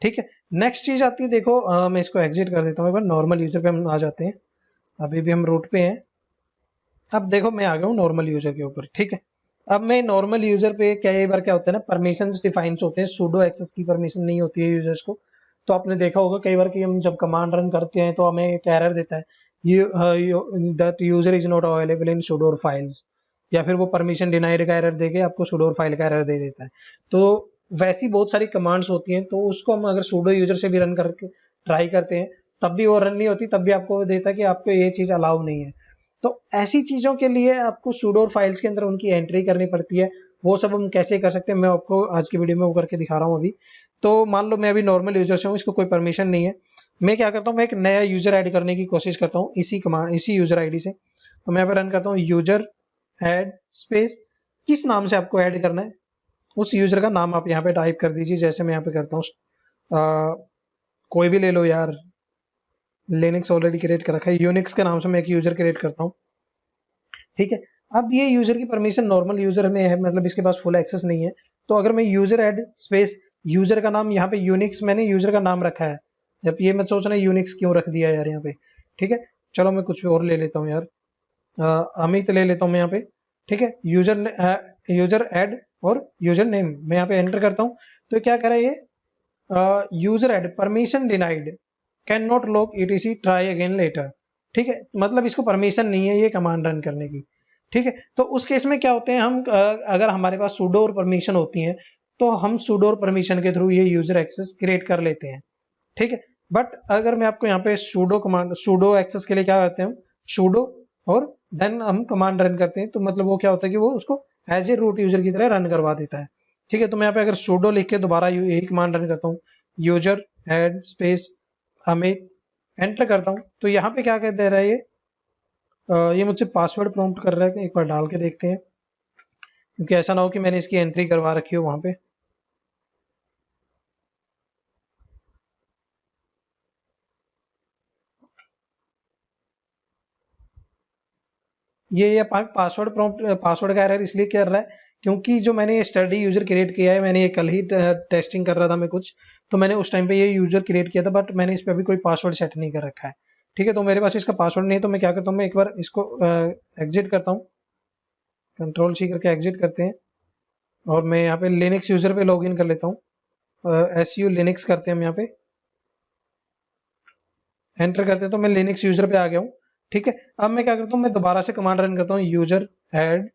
ठीक है, नेक्स्ट चीज आती है, देखो मैं इसको एग्जिट कर देता हूँ एक बार, नॉर्मल यूजर पे हम आ जाते हैं। अभी भी हम रूट पे हैं। अब देखो मैं आ गया हूँ नॉर्मल यूजर के ऊपर। ठीक है, अब मैं नॉर्मल यूजर पे कई बार क्या होता है ना, परमिशन डिफाइन होते हैं, सूडो एक्सेस की परमिशन नहीं होती है यूजर्स को। तो आपने देखा होगा कई बार कि हम जब कमांड रन करते हैं तो हमें एक एरर देता है, that user is not available in sudo files, या फिर वो परमिशन डिनाइड का एरर देके आपको sudo फाइल का एरर दे देता है। तो वैसी बहुत सारी कमांड्स होती हैं, तो उसको हम अगर sudo यूजर से भी रन करके ट्राई करते हैं तब भी वो रन नहीं होती, तब भी आपको देता है कि आपको ये चीज अलाउ नहीं है। तो ऐसी चीजों के लिए आपको sudo फाइल्स के अंदर उनकी एंट्री करनी पड़ती है। वो सब हम कैसे कर सकते हैं मैं आपको आज की वीडियो में वो करके दिखा रहा हूँ अभी। तो मान लो मैं अभी नॉर्मल यूजर से हूँ, इसको कोई परमिशन नहीं है। मैं क्या करता हूँ, मैं एक नया यूजर ऐड करने की कोशिश करता हूँ इसी यूजर आईडी से। तो मैं यहाँ पे रन करता हूँ यूजर ऐड स्पेस, किस नाम से आपको ऐड करना है उस यूजर का नाम आप यहाँ पे टाइप कर दीजिए। जैसे मैं यहाँ पे करता हूँ कोई भी ले लो यार, लिनक्स ऑलरेडी क्रिएट कर रखा है, यूनिक्स के नाम से मैं एक यूजर क्रिएट करता हूँ। ठीक है, अब ये यूजर की परमिशन नॉर्मल यूजर में है, मतलब इसके पास फुल एक्सेस नहीं है। तो अगर मैं यूजर ऐड स्पेस यूजर का नाम, यहाँ पे यूनिक्स मैंने यूजर का नाम रखा है, जब ये मत सोचना यूनिक्स क्यों रख दिया यार यहाँ पे। ठीक है, चलो मैं कुछ और ले लेता हूँ यार, अमित ले लेता हूँ मैं यहाँ पे। ठीक है, यूजर ऐड और यूजर नेम मैं यहाँ पे एंटर करता हूँ। तो क्या कह रहा है ये, user add permission denied, can not log etc try again later. ठीक है, मतलब इसको परमिशन नहीं है ये कमांड रन करने की। ठीक है, तो उस केस में क्या होते हैं हम, अगर हमारे पास sudo और परमिशन होती है तो हम sudo और परमिशन के थ्रू ये यूजर एक्सेस क्रिएट कर लेते हैं। ठीक है, बट अगर मैं आपको यहाँ पे sudo कमांड, sudo एक्सेस के लिए क्या करते हैं हम, sudo और देन हम कमांड रन करते हैं, तो मतलब वो क्या होता है कि वो उसको एज ए रूट यूजर की तरह रन करवा देता है। ठीक है, तो मैं यहाँ पे अगर sudo लिख के दोबारा यही कमांड रन करता हूँ, user add space Amit, enter करता हूँ, तो यहाँ पे क्या कह दे रहा है ये मुझसे पासवर्ड प्रॉम्प्ट कर रहा है, कि एक बार डाल के देखते हैं, क्योंकि ऐसा ना हो कि मैंने इसकी एंट्री करवा रखी हो वहां पे। ये पासवर्ड प्रॉम्प्ट, पासवर्ड का एरर इसलिए कर रहा है क्योंकि जो मैंने ये स्टडी यूजर क्रिएट किया है, मैंने ये कल ही टेस्टिंग कर रहा था मैं कुछ, तो मैंने उस टाइम पे ये यूजर क्रिएट किया था, बट मैंने इस पे अभी कोई पासवर्ड सेट नहीं कर रखा है। ठीक है, तो मेरे पास इसका पासवर्ड नहीं है, तो मैं क्या करता हूँ, मैं एक बार इसको एग्जिट करता हूँ, कंट्रोल सी करके एग्जिट करते हैं, और मैं यहाँ पे लिनक्स यूजर पे लॉग इन कर लेता हूँ। SU लिनक्स करते हैं हम यहाँ पे, एंटर करते हैं, तो मैं लिनक्स यूजर पे आ गया हूँ। ठीक है, अब मैं क्या करता हूँ, मैं दोबारा से कमांड रन करता हूँ, user add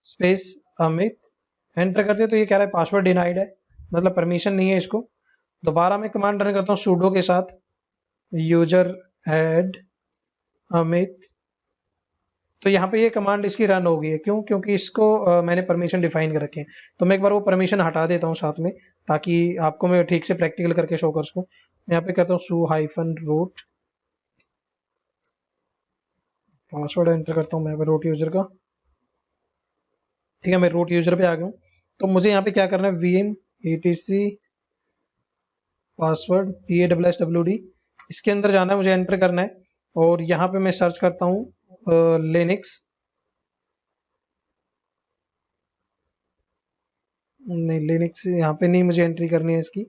space Amit enter करते हैं तो ये कह रहा है पासवर्ड डिनाइड है, मतलब परमिशन नहीं है इसको। दोबारा मैं कमांड रन करता हूँ sudo के साथ, यूजर ऐड अमित। तो यहाँ पे ये कमांड इसकी रन हो गई है, क्यों? क्योंकि इसको मैंने परमिशन डिफाइन कर रखे हैं। तो मैं एक बार वो परमिशन हटा देता हूँ साथ में, ताकि आपको मैं ठीक से प्रैक्टिकल करके शो कर सकूँ। मैं यहाँ पे करता हूँ सू हाइफन रूट, पासवर्ड एंटर करता हूँ मैं रूट यूजर का। ठीक है, मैं रूट यूजर पे आ गया हूँ। तो मुझे यहाँ पे क्या करना है, vm etc पासवर्ड PASSWD, इसके अंदर जाना है, मुझे एंटर करना है। और यहाँ पे मैं सर्च करता हूँ लिनक्स, नहीं लिनक्स यहाँ पे नहीं मुझे एंट्री करनी है इसकी।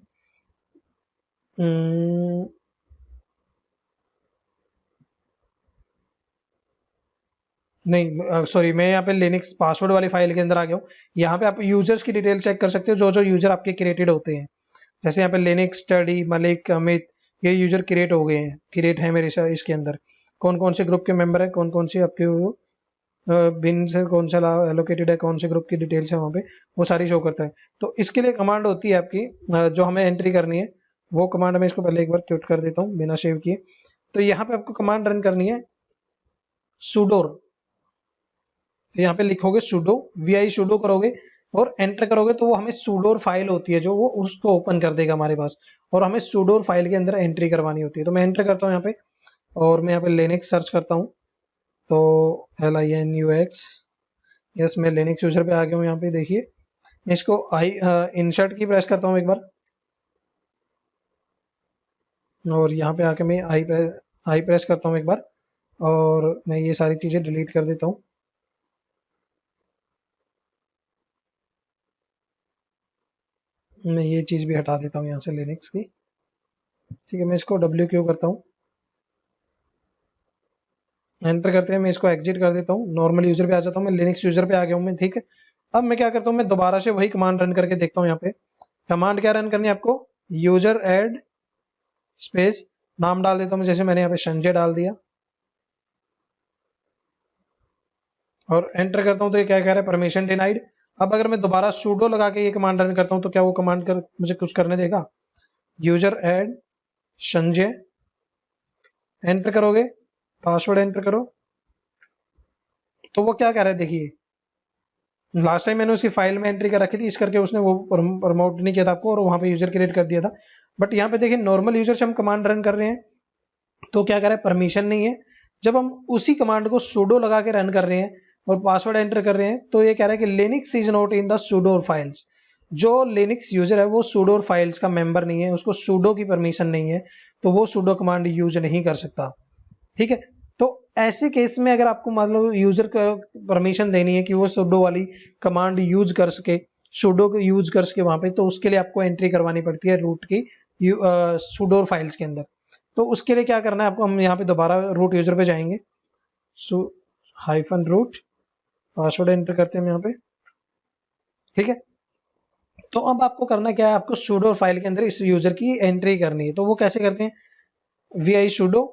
नहीं सॉरी, मैं यहाँ पे लिनक्स पासवर्ड वाली फाइल के अंदर आ गया हूँ। यहाँ पे आप यूजर्स की डिटेल चेक कर सकते हो, जो जो यूजर आपके क्रिएटेड होते हैं। जैसे यहाँ पे लिनक्स स्टडी मलिक अमित, ये यूजर क्रिएट हो गए हैं, क्रिएट है मेरे इसके अंदर। कौन कौन से ग्रुप के मेंबर है, कौन कौन से आपके बिन से कौन सा एलोकेटेड है, कौन से ग्रुप की डिटेल्स है वहाँ पे, वो सारी शो करता है। तो इसके लिए कमांड होती है आपकी जो हमें एंट्री करनी है, वो कमांड मैं इसको पहले एक बार क्यूट कर देता हूँ बिना सेव किए। तो यहाँ पे आपको कमांड रन करनी है sudo। तो यहाँ पे लिखोगे sudo, vi sudo करोगे और एंटर करोगे तो वो हमें sudo फाइल होती है जो वो उसको ओपन कर देगा हमारे पास, और हमें sudo फाइल के अंदर एंट्री करवानी होती है। तो मैं एंटर करता हूँ यहाँ पे, और मैं यहाँ पे लिनक्स सर्च करता हूँ। तो LINUX, यस मैं लिनक्स यूजर पे आ गया हूँ। यहाँ पे देखिए मैं इसको इंसर्ट की प्रेस करता हूँ एक बार, और यहाँ पे आके मैं आई प्रेस करता हूँ एक बार, और मैं ये सारी चीज़ें डिलीट कर देता हूँ। मैं ये चीज़ भी हटा देता हूँ यहाँ से लिनक्स की। ठीक है, मैं इसको WQ करता हूँ, एंटर करते हैं, मैं इसको एग्जिट कर देता हूँ, नॉर्मल यूजर पे आ जाता हूँ, मैं लिनक्स यूजर पे आ गया हूँ मैं। ठीक है, अब मैं क्या करता हूँ, मैं दोबारा से वही कमांड रन करके देखता हूँ। यहाँ पे कमांड क्या रन करनी है आपको, यूजर ऐड स्पेस नाम डाल देता हूँ मैं, जैसे मैंने यहाँ पे संजय डाल दिया, और एंटर करता हूँ तो ये क्या कह रहा है, परमिशन डिनाइड। अब अगर मैं दोबारा sudo लगा के ये कमांड रन करता हूँ तो क्या वो कमांड कर मुझे कुछ करने देगा, यूजर ऐड संजय, एंटर करोगे, पासवर्ड एंटर करो, तो वो क्या कह रहा है देखिए, लास्ट टाइम मैंने उसकी फाइल में एंट्री कर रखी थी, इस करके उसने वो प्रमोट नहीं किया था आपको, और वहां पे यूजर क्रिएट कर दिया था। बट यहाँ पे देखिए नॉर्मल यूजर से हम कमांड रन कर रहे हैं, तो क्या कर रहा है, परमिशन नहीं है। जब हम उसी कमांड को sudo लगा के रन कर रहे हैं और पासवर्ड एंटर कर रहे हैं, तो ये कह रहा है कि Linux is not in the sudo files. जो लिनक्स यूजर है वो sudo फाइल्स का मेंबर नहीं है, उसको sudo की परमिशन नहीं है, तो वो sudo कमांड यूज नहीं कर सकता। ठीक है, तो ऐसे केस में अगर आपको मतलब यूजर को परमिशन देनी है कि वो sudo वाली कमांड यूज कर सके, sudo को यूज कर सके वहां पे, तो उसके लिए आपको एंट्री करवानी पड़ती है रूट की sudo फाइल्स के अंदर। तो उसके लिए क्या करना है आपको, हम यहाँ पे दोबारा रूट यूजर पे जाएंगे, हाइफन रूट, पासवर्ड एंटर करते हैं हम यहाँ पे। ठीक है, तो अब आपको करना क्या है, आपको sudo फाइल के अंदर इस यूजर की एंट्री करनी है। तो वो कैसे करते हैं, vi sudo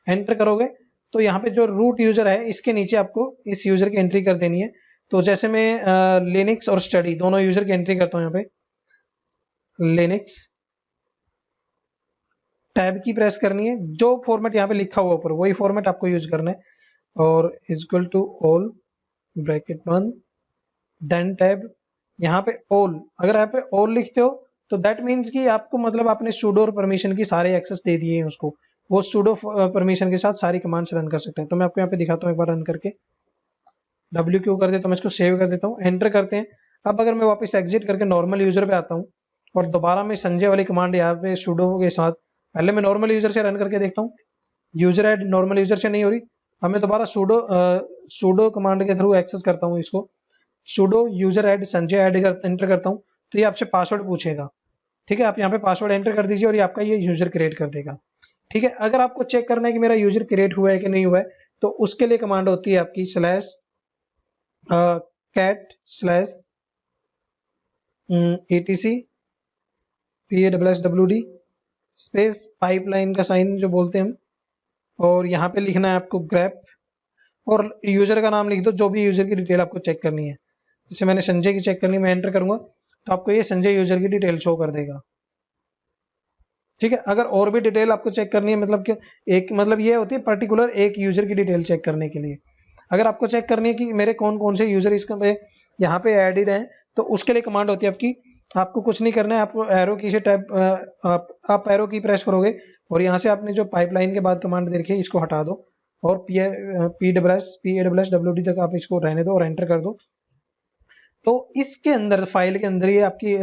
एंटर करोगे, तो यहाँ पे जो रूट यूजर है इसके नीचे आपको इस यूजर की एंट्री कर देनी है। तो जैसे मैं लिनक्स और स्टडी दोनों यूजर की एंट्री करता हूँ, यहाँ पे लिनक्स टैब की प्रेस करनी है, जो फॉर्मेट यहाँ पे लिखा हुआ ऊपर वही फॉर्मेट आपको यूज करना है, और इक्वल टू ऑल ब्रैकेट बंद, देन टैब, यहाँ पे ऑल, अगर यहाँ पे ऑल लिखते हो तो दैट मीन्स कि आपको मतलब आपने sudo और परमिशन की सारे एक्सेस दे दिए हैं उसको, वो sudo परमिशन के साथ सारी कमांड्स रन कर सकते हैं। तो मैं आपको यहाँ पे दिखाता हूँ एक बार रन करके, WQ कर देता हूँ, मैं इसको सेव कर देता हूँ, एंटर करते हैं। अब अगर मैं वापस एग्जिट करके नॉर्मल यूजर पे आता हूँ और दोबारा मैं संजय वाली कमांड यहाँ पे sudo के साथ, पहले मैं नॉर्मल यूजर से रन करके देखता हूँ, यूजर ऐड नॉर्मल यूजर से नहीं हो रही। अब मैं दोबारा sudo कमांड के थ्रू एक्सेस करता हूँ इसको, sudo user add Sanjay add enter करता हूँ, तो ये आपसे पासवर्ड पूछेगा। ठीक है, आप यहाँ पे पासवर्ड एंटर कर दीजिए और ये आपका ये यूजर क्रिएट कर देगा। ठीक है, अगर आपको चेक करना है कि मेरा यूजर क्रिएट हुआ है कि नहीं हुआ है, तो उसके लिए कमांड होती है आपकी /cat/ etc PASSWD space pipeline का साइन जो बोलते हैं हम, और यहाँ पे लिखना है आपको grep, और यूजर का नाम लिख दो, जो भी यूजर की डिटेल आपको चेक करनी है। जैसे मैंने संजय की चेक करनी, मैं एंटर करूंगा तो आपको ये संजय यूजर की डिटेल शो कर देगा। ठीक है, अगर और भी डिटेल आपको चेक करनी है, मतलब कि एक मतलब ये होती है पर्टिकुलर एक यूजर की डिटेल चेक करने के लिए। अगर आपको चेक करनी है कि मेरे कौन कौन से यूजर इसका यहाँ पे एडिड हैं, तो उसके लिए कमांड होती है आपकी, आपको कुछ नहीं करना है, आपको एरो की से टैप आप एरो की प्रेस करोगे और यहाँ से आपने जो पाइपलाइन के बाद कमांड दे रखी है इसको हटा दो और PAWS तक आप इसको रहने दो और एंटर कर दो। तो इसके अंदर फाइल के अंदर ये आपकी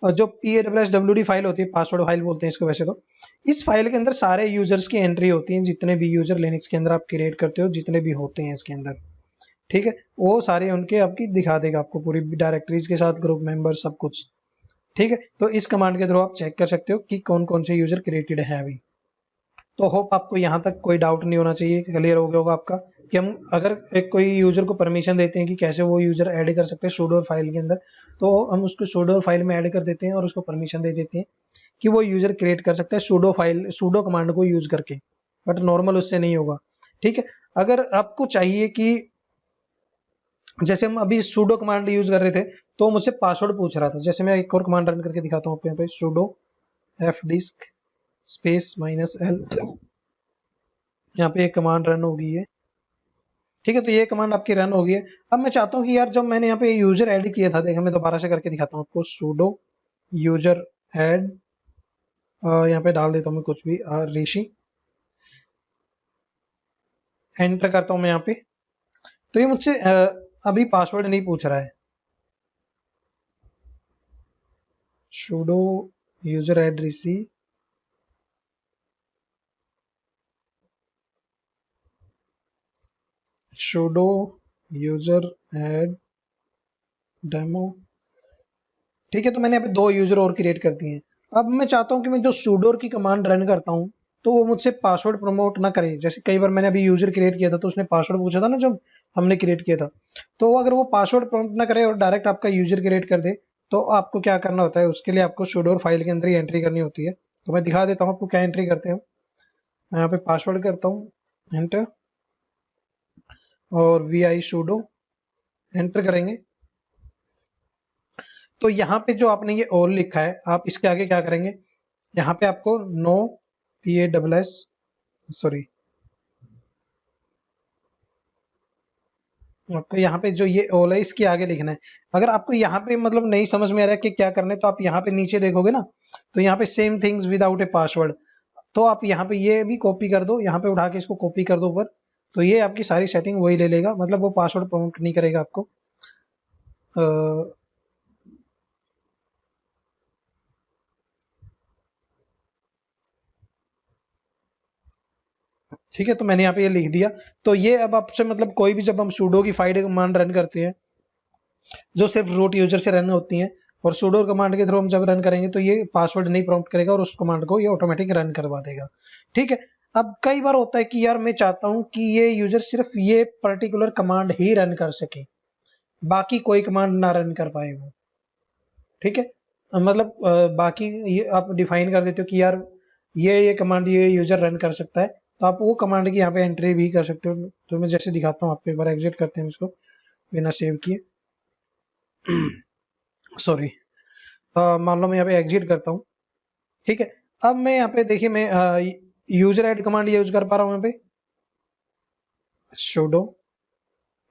जो PAWSWD फाइल होती है, पासवर्ड फाइल बोलते हैं इसको वैसे तो, इस फाइल के अंदर सारे यूजर्स की एंट्री होती है, जितने भी यूजर लिनक्स के अंदर आप क्रिएट करते हो, जितने भी होते हैं इसके अंदर। ठीक है, वो सारे उनके आपकी दिखा देगा आपको पूरी डायरेक्टरीज के साथ, ग्रुप मेंबर सब कुछ। ठीक है, तो इस कमांड के थ्रू आप चेक कर सकते हो कि कौन कौन से यूजर क्रिएटेड है अभी। तो होप आपको यहाँ तक कोई डाउट नहीं होना चाहिए, क्लियर हो गया होगा आपका कि हम अगर एक कोई यूजर को परमिशन देते हैं कि कैसे वो यूजर ऐड कर सकते हैं sudo फाइल के अंदर, तो हम उसको sudo फाइल में ऐड कर देते हैं और उसको परमिशन दे देते हैं कि वो यूजर क्रिएट कर सकता है sudo कमांड को यूज करके, बट नॉर्मल उससे नहीं होगा। ठीक है, अगर आपको चाहिए कि जैसे हम अभी sudo कमांड यूज कर रहे थे तो मुझसे पासवर्ड पूछ रहा था, जैसे मैं एक और कमांड रन करके दिखाता हूँ आपको यहाँ पे, sudo fdisk -l, यहाँ पे एक कमांड रन हो गई है। ठीक है, तो ये कमांड आपकी रन हो गई है। अब मैं चाहता हूँ कि यार जब मैंने यहाँ पे यूजर ऐड किया था, देखो मैं दोबारा से करके दिखाता हूँ आपको, sudo यूजर ऐड, यहाँ पे डाल देता हूँ मैं कुछ भी, ऋषि, एंटर करता हूँ मैं यहाँ पे, तो ये मुझसे अभी पासवर्ड नहीं पूछ रहा है। sudo यूजर ऐड ऋषि, sudo यूजर ऐड डेमो। ठीक है, तो मैंने यहाँ पे 2 यूजर और क्रिएट कर दिए हैं। अब मैं चाहता हूँ कि मैं जो sudo की कमांड रन करता हूँ तो वो मुझसे पासवर्ड प्रमोट ना करे। जैसे कई बार मैंने अभी यूजर क्रिएट किया था तो उसने पासवर्ड पूछा था ना जब हमने क्रिएट किया था, तो अगर वो पासवर्ड प्रमोट ना करे और डायरेक्ट आपका यूजर क्रिएट कर दे, तो आपको क्या करना होता है, उसके लिए आपको sudo फाइल के अंदर ही एंट्री करनी होती है। तो मैं दिखा देता हूँ आपको क्या एंट्री करते हैं। मैं यहाँ पे पासवर्ड करता हूँ एंटर, और vi sudo एंटर करेंगे, तो यहाँ पे जो आपने ये ऑल लिखा है, आप इसके आगे क्या करेंगे, यहाँ पे आपको नो PAWS सॉरी, आपको यहाँ पे जो ये ऑल है इसके आगे लिखना है। अगर आपको यहाँ पे मतलब नहीं समझ में आ रहा है कि क्या करना है, तो आप यहाँ पे नीचे देखोगे ना, तो यहाँ पे same things without a password, तो आप यहाँ पे ये भी कॉपी कर दो, यहाँ पे उठा के इसको कॉपी कर दो ऊपर, तो ये आपकी सारी सेटिंग वही ले लेगा, मतलब वो पासवर्ड प्रॉम्प्ट नहीं करेगा आपको। ठीक है, तो मैंने यहाँ पे ये लिख दिया। तो ये अब आपसे मतलब कोई भी जब हम sudo की फाइल कमांड रन करते हैं जो सिर्फ रूट यूजर से रन होती हैं, और sudo कमांड के थ्रू हम जब रन करेंगे तो ये पासवर्ड नहीं प्रॉम्प्ट करेगा और उस कमांड को ये ऑटोमेटिक रन करवा देगा। ठीक है, अब कई बार होता है कि यार मैं चाहता हूं कि ये यूजर सिर्फ ये पर्टिकुलर कमांड ही रन कर सके, बाकी कोई कमांड ना रन कर पाए वो। ठीक है, मतलब बाकी ये आप डिफाइन कर देते हो कि यार ये कमांड ये यूजर रन कर सकता है, तो आप वो कमांड की यहाँ पे एंट्री भी कर सकते हो। तो मैं जैसे दिखाता हूँ आपको, एक बार एग्जिट करते हैं इसको बिना सेव किए, सॉरी, मान लो मैं यहाँ पे एग्जिट करता हूँ। ठीक है, अब मैं यहाँ पे देखिए मैं यूजर ऐड कमांड यूज कर पा रहा हूँ यहाँ पे, sudo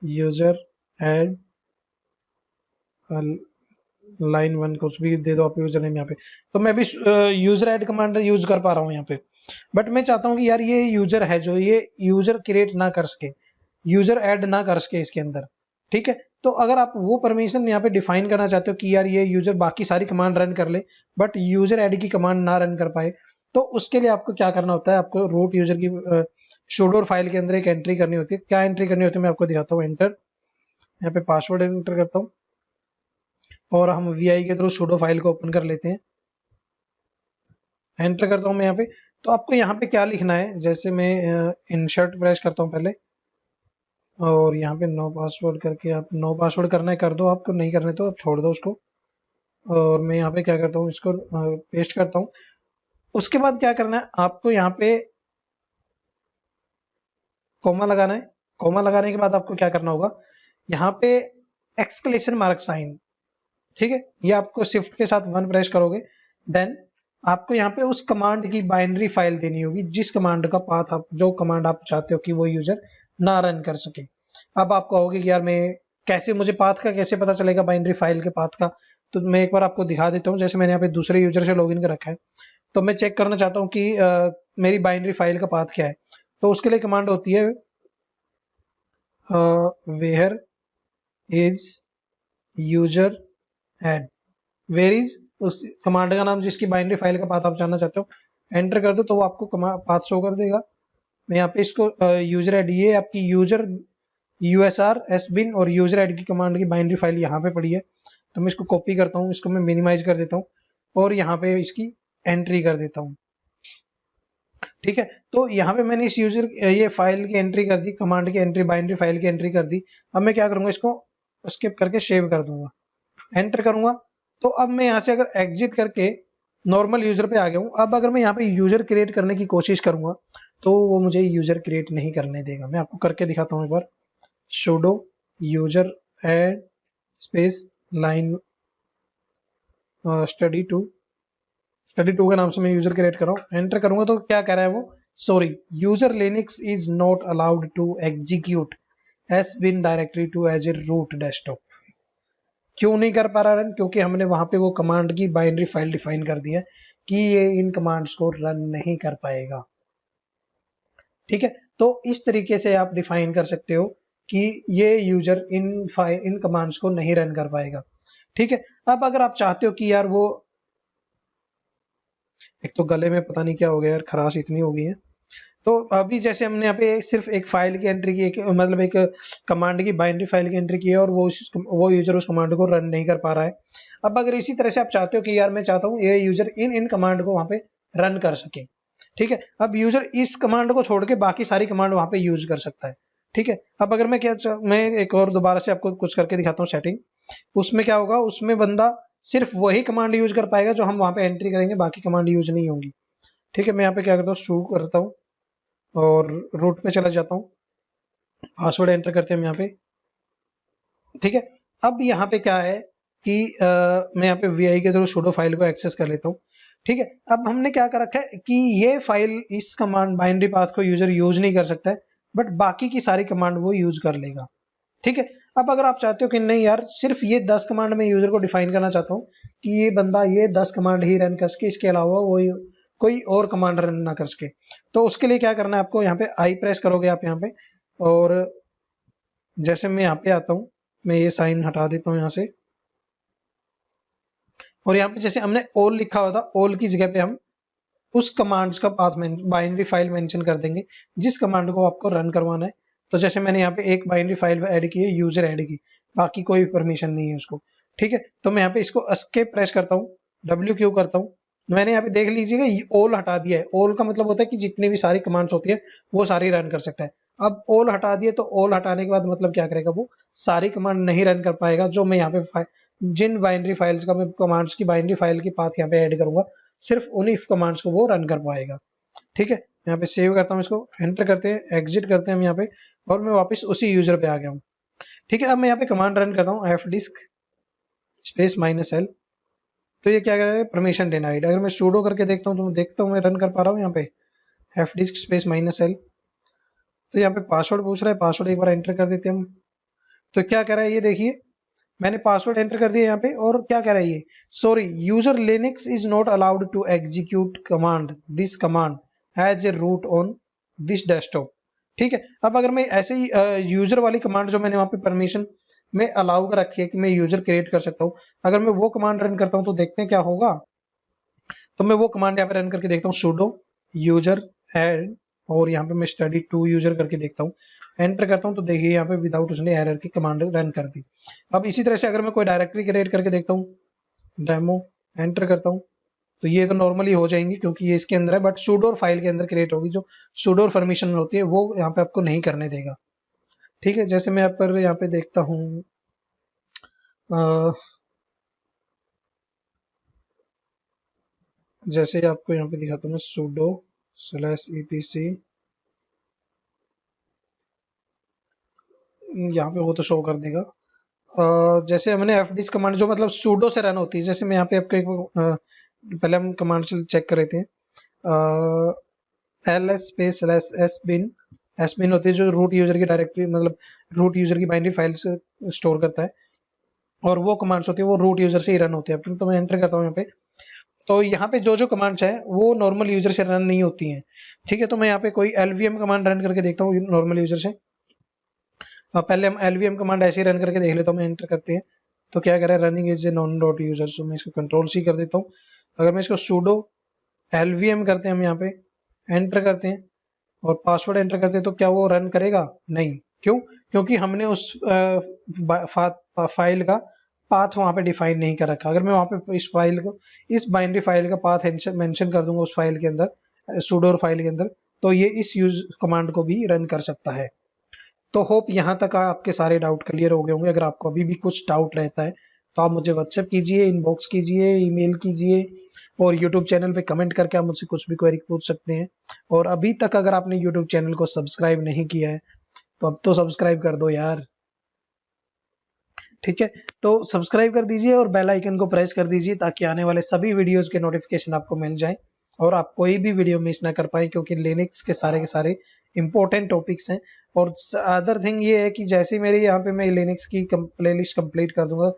यूजर ऐड लाइन 1 कुछ भी दे दो आप यूजर नेम यहाँ पे, तो मैं भी यूजर ऐड कमांड यूज कर पा रहा हूँ यहाँ पे। बट मैं चाहता हूँ कि यार ये यूजर है जो ये यूजर क्रिएट ना कर सके, यूजर ऐड ना कर सके इसके अंदर। ठीक है, तो अगर आप वो परमिशन यहाँ पे डिफाइन करना चाहते हो कि यार ये यूजर बाकी सारी कमांड रन कर ले बट यूजर ऐड की कमांड ना रन कर पाए, तो उसके लिए आपको क्या करना होता है, आपको रूट यूजर की sudo फाइल के अंदर एक एंट्री करनी होती है। क्या एंट्री करनी होती है मैं आपको दिखाता हूँ, एंटर, यहाँ पे पासवर्ड एंटर करता हूँ और हम vi के थ्रू sudo फाइल को ओपन कर लेते हैं, एंटर करता हूँ मैं यहाँ पे। तो आपको यहाँ पे क्या लिखना है, जैसे मैं इंसर्ट प्रेस करता हूँ पहले, और यहाँ पे नो पासवर्ड करके, आप नो पासवर्ड करना है कर दो, आपको नहीं करने तो आप छोड़ दो उसको। और मैं यहाँ पे क्या करता हूँ, इसको पेस्ट करता हूँ। उसके बाद क्या करना है, आपको यहाँ पे कोमा लगाना है। कोमा लगाने के बाद आपको क्या करना होगा, यहाँ पे एक्सक्लेमेशन मार्क साइन, ठीक है। ये आपको शिफ्ट के साथ 1 प्रेस करोगे, देन आपको यहाँ पे उस कमांड की बाइनरी फाइल देनी होगी जिस कमांड का पाथ आप, जो कमांड आप चाहते हो कि वो यूजर ना रन कर सके। अब आप कहोगे कि यार मैं कैसे, मुझे पाथ का कैसे पता चलेगा, बाइनरी फाइल के पाथ का? तो मैं एक बार आपको दिखा देता हूँ। जैसे मैंने यहाँ पे दूसरे यूजर से लॉगिन कर रखा है, तो मैं चेक करना चाहता हूँ कि मेरी बाइनरी फाइल का पाथ क्या है। तो उसके लिए कमांड होती है where is user add. Where is उस कमांड का नाम जिसकी बाइनरी फाइल का पाथ आप जानना चाहते हो, एंटर कर दो तो वो आपको पाथ शो कर देगा। मैं यहाँ पे इसको यूजर एड, ये आपकी यूजर यूएसआर एस बिन और यूजर एड की कमांड की बाइनरी फाइल यहाँ पे पड़ी है। तो मैं इसको कॉपी करता हूँ, इसको मैं मिनिमाइज कर देता हूँ और यहाँ पे इसकी एंट्री कर देता हूँ, ठीक है। तो यहाँ पे मैंने इस यूजर ये फाइल की एंट्री कर दी, कमांड की एंट्री, बाइनरी फाइल की एंट्री कर दी। अब मैं क्या करूंगा, इसको स्किप करके सेव कर दूंगा, एंटर करूंगा। तो अब मैं यहाँ से अगर एग्जिट करके नॉर्मल यूजर पे आ गया हूँ। अब अगर मैं यहाँ पे यूजर क्रिएट करने की कोशिश करूंगा तो वो मुझे यूजर क्रिएट नहीं करने देगा। मैं आपको करके दिखाता हूँ एक बार। sudo user add space line study two के नाम से मैं यूजर क्रिएट कर रहा हूँ, एंटर करूंगा तो क्या कह रहा है वो, sorry user Linux is not allowed to execute s bin directory to as a root desktop. क्यों नहीं कर पा रहा रन? क्योंकि हमने वहां पे वो कमांड की बाइनरी फाइल डिफाइन कर दी है कि ये इन कमांड्स को रन नहीं कर पाएगा, ठीक है। तो इस तरीके से आप डिफाइन कर सकते हो कि ये यूजर इन कमांड्स को नहीं रन कर पाएगा, ठीक है। अब अगर आप चाहते हो कि यार वो, एक तो गले में पता नहीं क्या हो गया यार, खराश इतनी हो गई है। तो अभी जैसे हमने यहाँ पे सिर्फ एक फाइल की एंट्री की, मतलब एक कमांड की बाइनरी फाइल की एंट्री की है और वो यूजर उस कमांड को रन नहीं कर पा रहा है। अब अगर इसी तरह से आप चाहते हो कि यार मैं चाहता हूँ ये यूजर इन कमांड को वहां पे रन कर सके, ठीक है। अब यूजर इस कमांड को छोड़ के बाकी सारी कमांड वहां पे यूज कर सकता है, ठीक है। अब अगर मैं एक और दोबारा से आपको कुछ करके दिखाता हूँ सेटिंग। उसमें क्या होगा, उसमें बंदा सिर्फ वही कमांड यूज कर पाएगा जो हम वहां पे एंट्री करेंगे, बाकी कमांड यूज नहीं होंगी, ठीक है। मैं यहाँ पे क्या करता हूँ, शुरू करता हूँ और रूट पे चला जाता हूँ, पासवर्ड एंटर करते हैं हम यहाँ पे, ठीक है। अब यहाँ पे क्या है कि मैं यहाँ पे वी के थ्रू sudo फाइल को एक्सेस कर लेता हूँ, ठीक है। अब हमने क्या कर रखा है कि ये फाइल, इस कमांड बाइनरी पाथ को यूजर यूज नहीं कर सकता है, बट बाकी की सारी कमांड वो यूज कर लेगा, ठीक है। अब अगर आप चाहते हो कि नहीं यार सिर्फ ये 10 कमांड में यूजर को डिफाइन करना चाहता हूँ कि ये बंदा ये 10 कमांड ही रन कर सके, इसके अलावा वो कोई और कमांड रन ना कर सके, तो उसके लिए क्या करना है आपको, यहाँ पे आई प्रेस करोगे आप यहाँ पे, और जैसे मैं यहाँ पे आता हूँ, मैं ये साइन हटा देता हूँ यहाँ से, और यहाँ पे जैसे हमने ऑल लिखा हुआ था, ऑल की जगह पे हम उस कमांड्स का पाथ बाइनरी फाइल मेंशन कर देंगे जिस कमांड को आपको रन करवाना है। तो जैसे मैंने यहाँ पे एक बाइनरी फाइल ऐड की है, यूजर ऐड की, बाकी कोई परमिशन नहीं है उसको, ठीक है। तो मैं यहाँ पे इसको एस्केप प्रेस करता हूँ, WQ करता हूँ। मैंने यहाँ पे देख लीजिएगा ऑल हटा दिया है। ऑल का मतलब होता है कि जितनी भी सारी कमांड्स होती है वो सारी रन कर सकता है। अब ऑल हटा दिए तो ऑल हटाने के बाद मतलब क्या करेगा, वो सारी कमांड नहीं रन कर पाएगा जो मैं यहाँ पे जिन बाइनरी फाइल्स का मैं कमांड्स की बाइनरी फाइल की पाथ यहाँ पे ऐड करूंगा, सिर्फ उन्हीं कमांड्स को वो रन कर पाएगा, ठीक है। यहाँ पे सेव करता हूँ, इसको एंटर करते हैं, एग्जिट करते हैं हम यहाँ पे, और मैं वापस उसी यूजर पे आ गया हूँ, ठीक है। अब मैं यहाँ पे कमांड रन करता हूँ fdisk स्पेस -l। तो ये क्या कर रहा है, परमिशन डिनाइड। अगर मैं sudo करके देखता हूँ तो मैं देखता हूँ मैं रन कर पा रहा हूँ यहाँ पे fdisk स्पेस -l। तो यहाँ पे पासवर्ड पूछ रहा है, पासवर्ड एक बार एंटर कर देते हैं हम। तो क्या कह रहा है ये देखिए, मैंने पासवर्ड एंटर कर दिया यहाँ पे, और क्या कह रहा है ये, sorry user Linux is not allowed to execute command this command as a root on this desktop, ठीक है। अब अगर मैं ऐसे ही यूजर वाली कमांड जो मैंने वहां पे परमिशन में अलाउ कर रखी है कि मैं यूजर क्रिएट कर सकता हूँ, अगर मैं वो कमांड रन करता हूँ तो देखते हैं क्या होगा। तो मैं वो कमांड यहाँ पे रन करके देखता हूँ, sudo यूजर एड, और यहाँ पे मैं study2 यूजर करके देखता हूँ, एंटर करता हूँ तो देखिए यहाँ पे विदाउट उसने एरर की कमांड रन कर दी। अब इसी तरह से अगर मैं कोई डायरेक्टरी क्रिएट करके देखता हूँ, डेमो, एंटर करता हूँ, तो ये तो नॉर्मली हो जाएंगी क्योंकि ये इसके अंदर है, बट sudo फाइल के अंदर क्रिएट होगी, जो sudo परमिशन होती है वो यहाँ पे आपको नहीं करने देगा, ठीक है। जैसे मैं यहाँ पे देखता हूँ, जैसे आपको यहाँ पे दिखाता हूँ मैं, sudo/etc, यहाँ पे वो तो शो कर देगा। जैसे हमने fds कमांड जो मतलब sudo से रन होती है, जैसे मैं यहाँ पे आपको एक पहले हम कमांड से चेक कर रहे थे, ls स्पेस sbin होती है जो रूट यूजर की डायरेक्टरी मतलब रूट यूजर की बाइनरी फाइल से स्टोर करता है, और वो कमांड्स होती है वो रूट यूजर से ही रन होती है। तो मैं एंटर करता हूँ यहाँ पे, तो यहाँ पे जो कमांड्स है वो नॉर्मल यूजर से रन नहीं होती हैं, ठीक है। तो मैं यहाँ पे कोई lvm कमांड रन करके देखता हूँ नॉर्मल यूजर से। पहले हम lvm कमांड ऐसे ही रन करके देख लेता हूँ, मैं एंटर करते हैं तो क्या कह रहा है, running as a non dot user. So मैं इसको कंट्रोल सी कर देता हूँ। अगर मैं इसको sudo lvm करते हैं, हम यहाँ पे एंटर करते हैं और पासवर्ड एंटर करते हैं, तो क्या वो रन करेगा? नहीं। क्यों? क्योंकि हमने उस फाइल का पाथ वहां पे डिफाइन नहीं कर रखा। अगर मैं वहां पे इस फाइल को, इस बाइनरी फाइल का पाथ मेंशन कर दूंगा उस फाइल के अंदर, sudo फाइल के अंदर, तो ये इस यूज कमांड को भी रन कर सकता है। तो होप यहाँ तक आपके सारे डाउट क्लियर हो गए होंगे। अगर आपको अभी भी कुछ डाउट रहता है तो आप मुझे व्हाट्सएप कीजिए, इनबॉक्स कीजिए, ईमेल कीजिए, और यूट्यूब चैनल पे कमेंट करके आप मुझसे कुछ भी क्वेरी पूछ सकते हैं। और अभी तक अगर आपने यूट्यूब चैनल को सब्सक्राइब नहीं किया है तो अब तो सब्सक्राइब कर दो यार, ठीक है। तो सब्सक्राइब कर दीजिए और बेल आइकन को प्रेस कर दीजिए ताकि आने वाले सभी वीडियोस के नोटिफिकेशन आपको मिल जाएं और आप कोई भी वीडियो मिस ना कर पाए, क्योंकि लिनक्स के सारे इंपॉर्टेंट टॉपिक्स हैं। और अदर थिंग ये है कि जैसे मेरे यहाँ पे मैं लिनक्स की प्लेलिस्ट कंप्लीट कर दूंगा,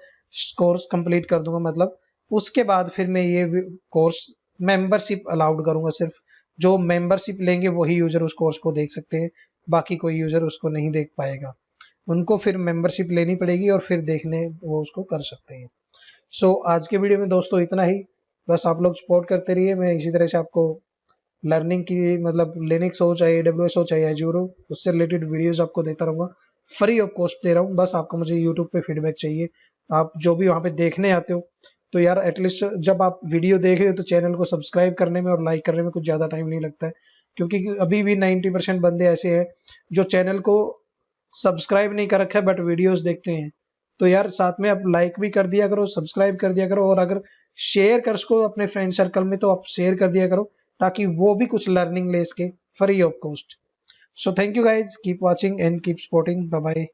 कोर्स कंप्लीट कर दूंगा, मतलब उसके बाद फिर मैं ये कोर्स मेंबरशिप अलाउड करूंगा। सिर्फ जो मेंबरशिप लेंगे वही यूजर उस कोर्स को देख सकते हैं, बाकी कोई यूजर उसको नहीं देख पाएगा। उनको फिर मेंबरशिप लेनी पड़ेगी और फिर देखने वो उसको कर सकते हैं। सो आज के वीडियो में दोस्तों इतना ही। बस आप लोग सपोर्ट करते रहिए, मैं इसी तरह से आपको लर्निंग की मतलब लिनक्स हो चाहे AWS हो चाहे एजूर हो, उससे रिलेटेड वीडियोस आपको देता रहूँगा, फ्री ऑफ कॉस्ट दे रहा हूँ। बस आपको मुझे यूट्यूब पे फीडबैक चाहिए। आप जो भी वहाँ पे देखने आते हो तो यार एटलीस्ट जब आप वीडियो देख रहे हो तो चैनल को सब्सक्राइब करने में और लाइक करने में कुछ ज़्यादा टाइम नहीं लगता है, क्योंकि अभी भी 90% बंदे ऐसे हैं जो चैनल को सब्सक्राइब नहीं कर रखा है बट वीडियोस देखते हैं। तो यार साथ में आप लाइक भी कर दिया करो, सब्सक्राइब कर दिया करो, और अगर शेयर कर सको अपने फ्रेंड सर्कल में तो आप शेयर कर दिया करो ताकि वो भी कुछ लर्निंग ले सके free of cost. So thank you guys, keep watching and keep supporting, bye bye.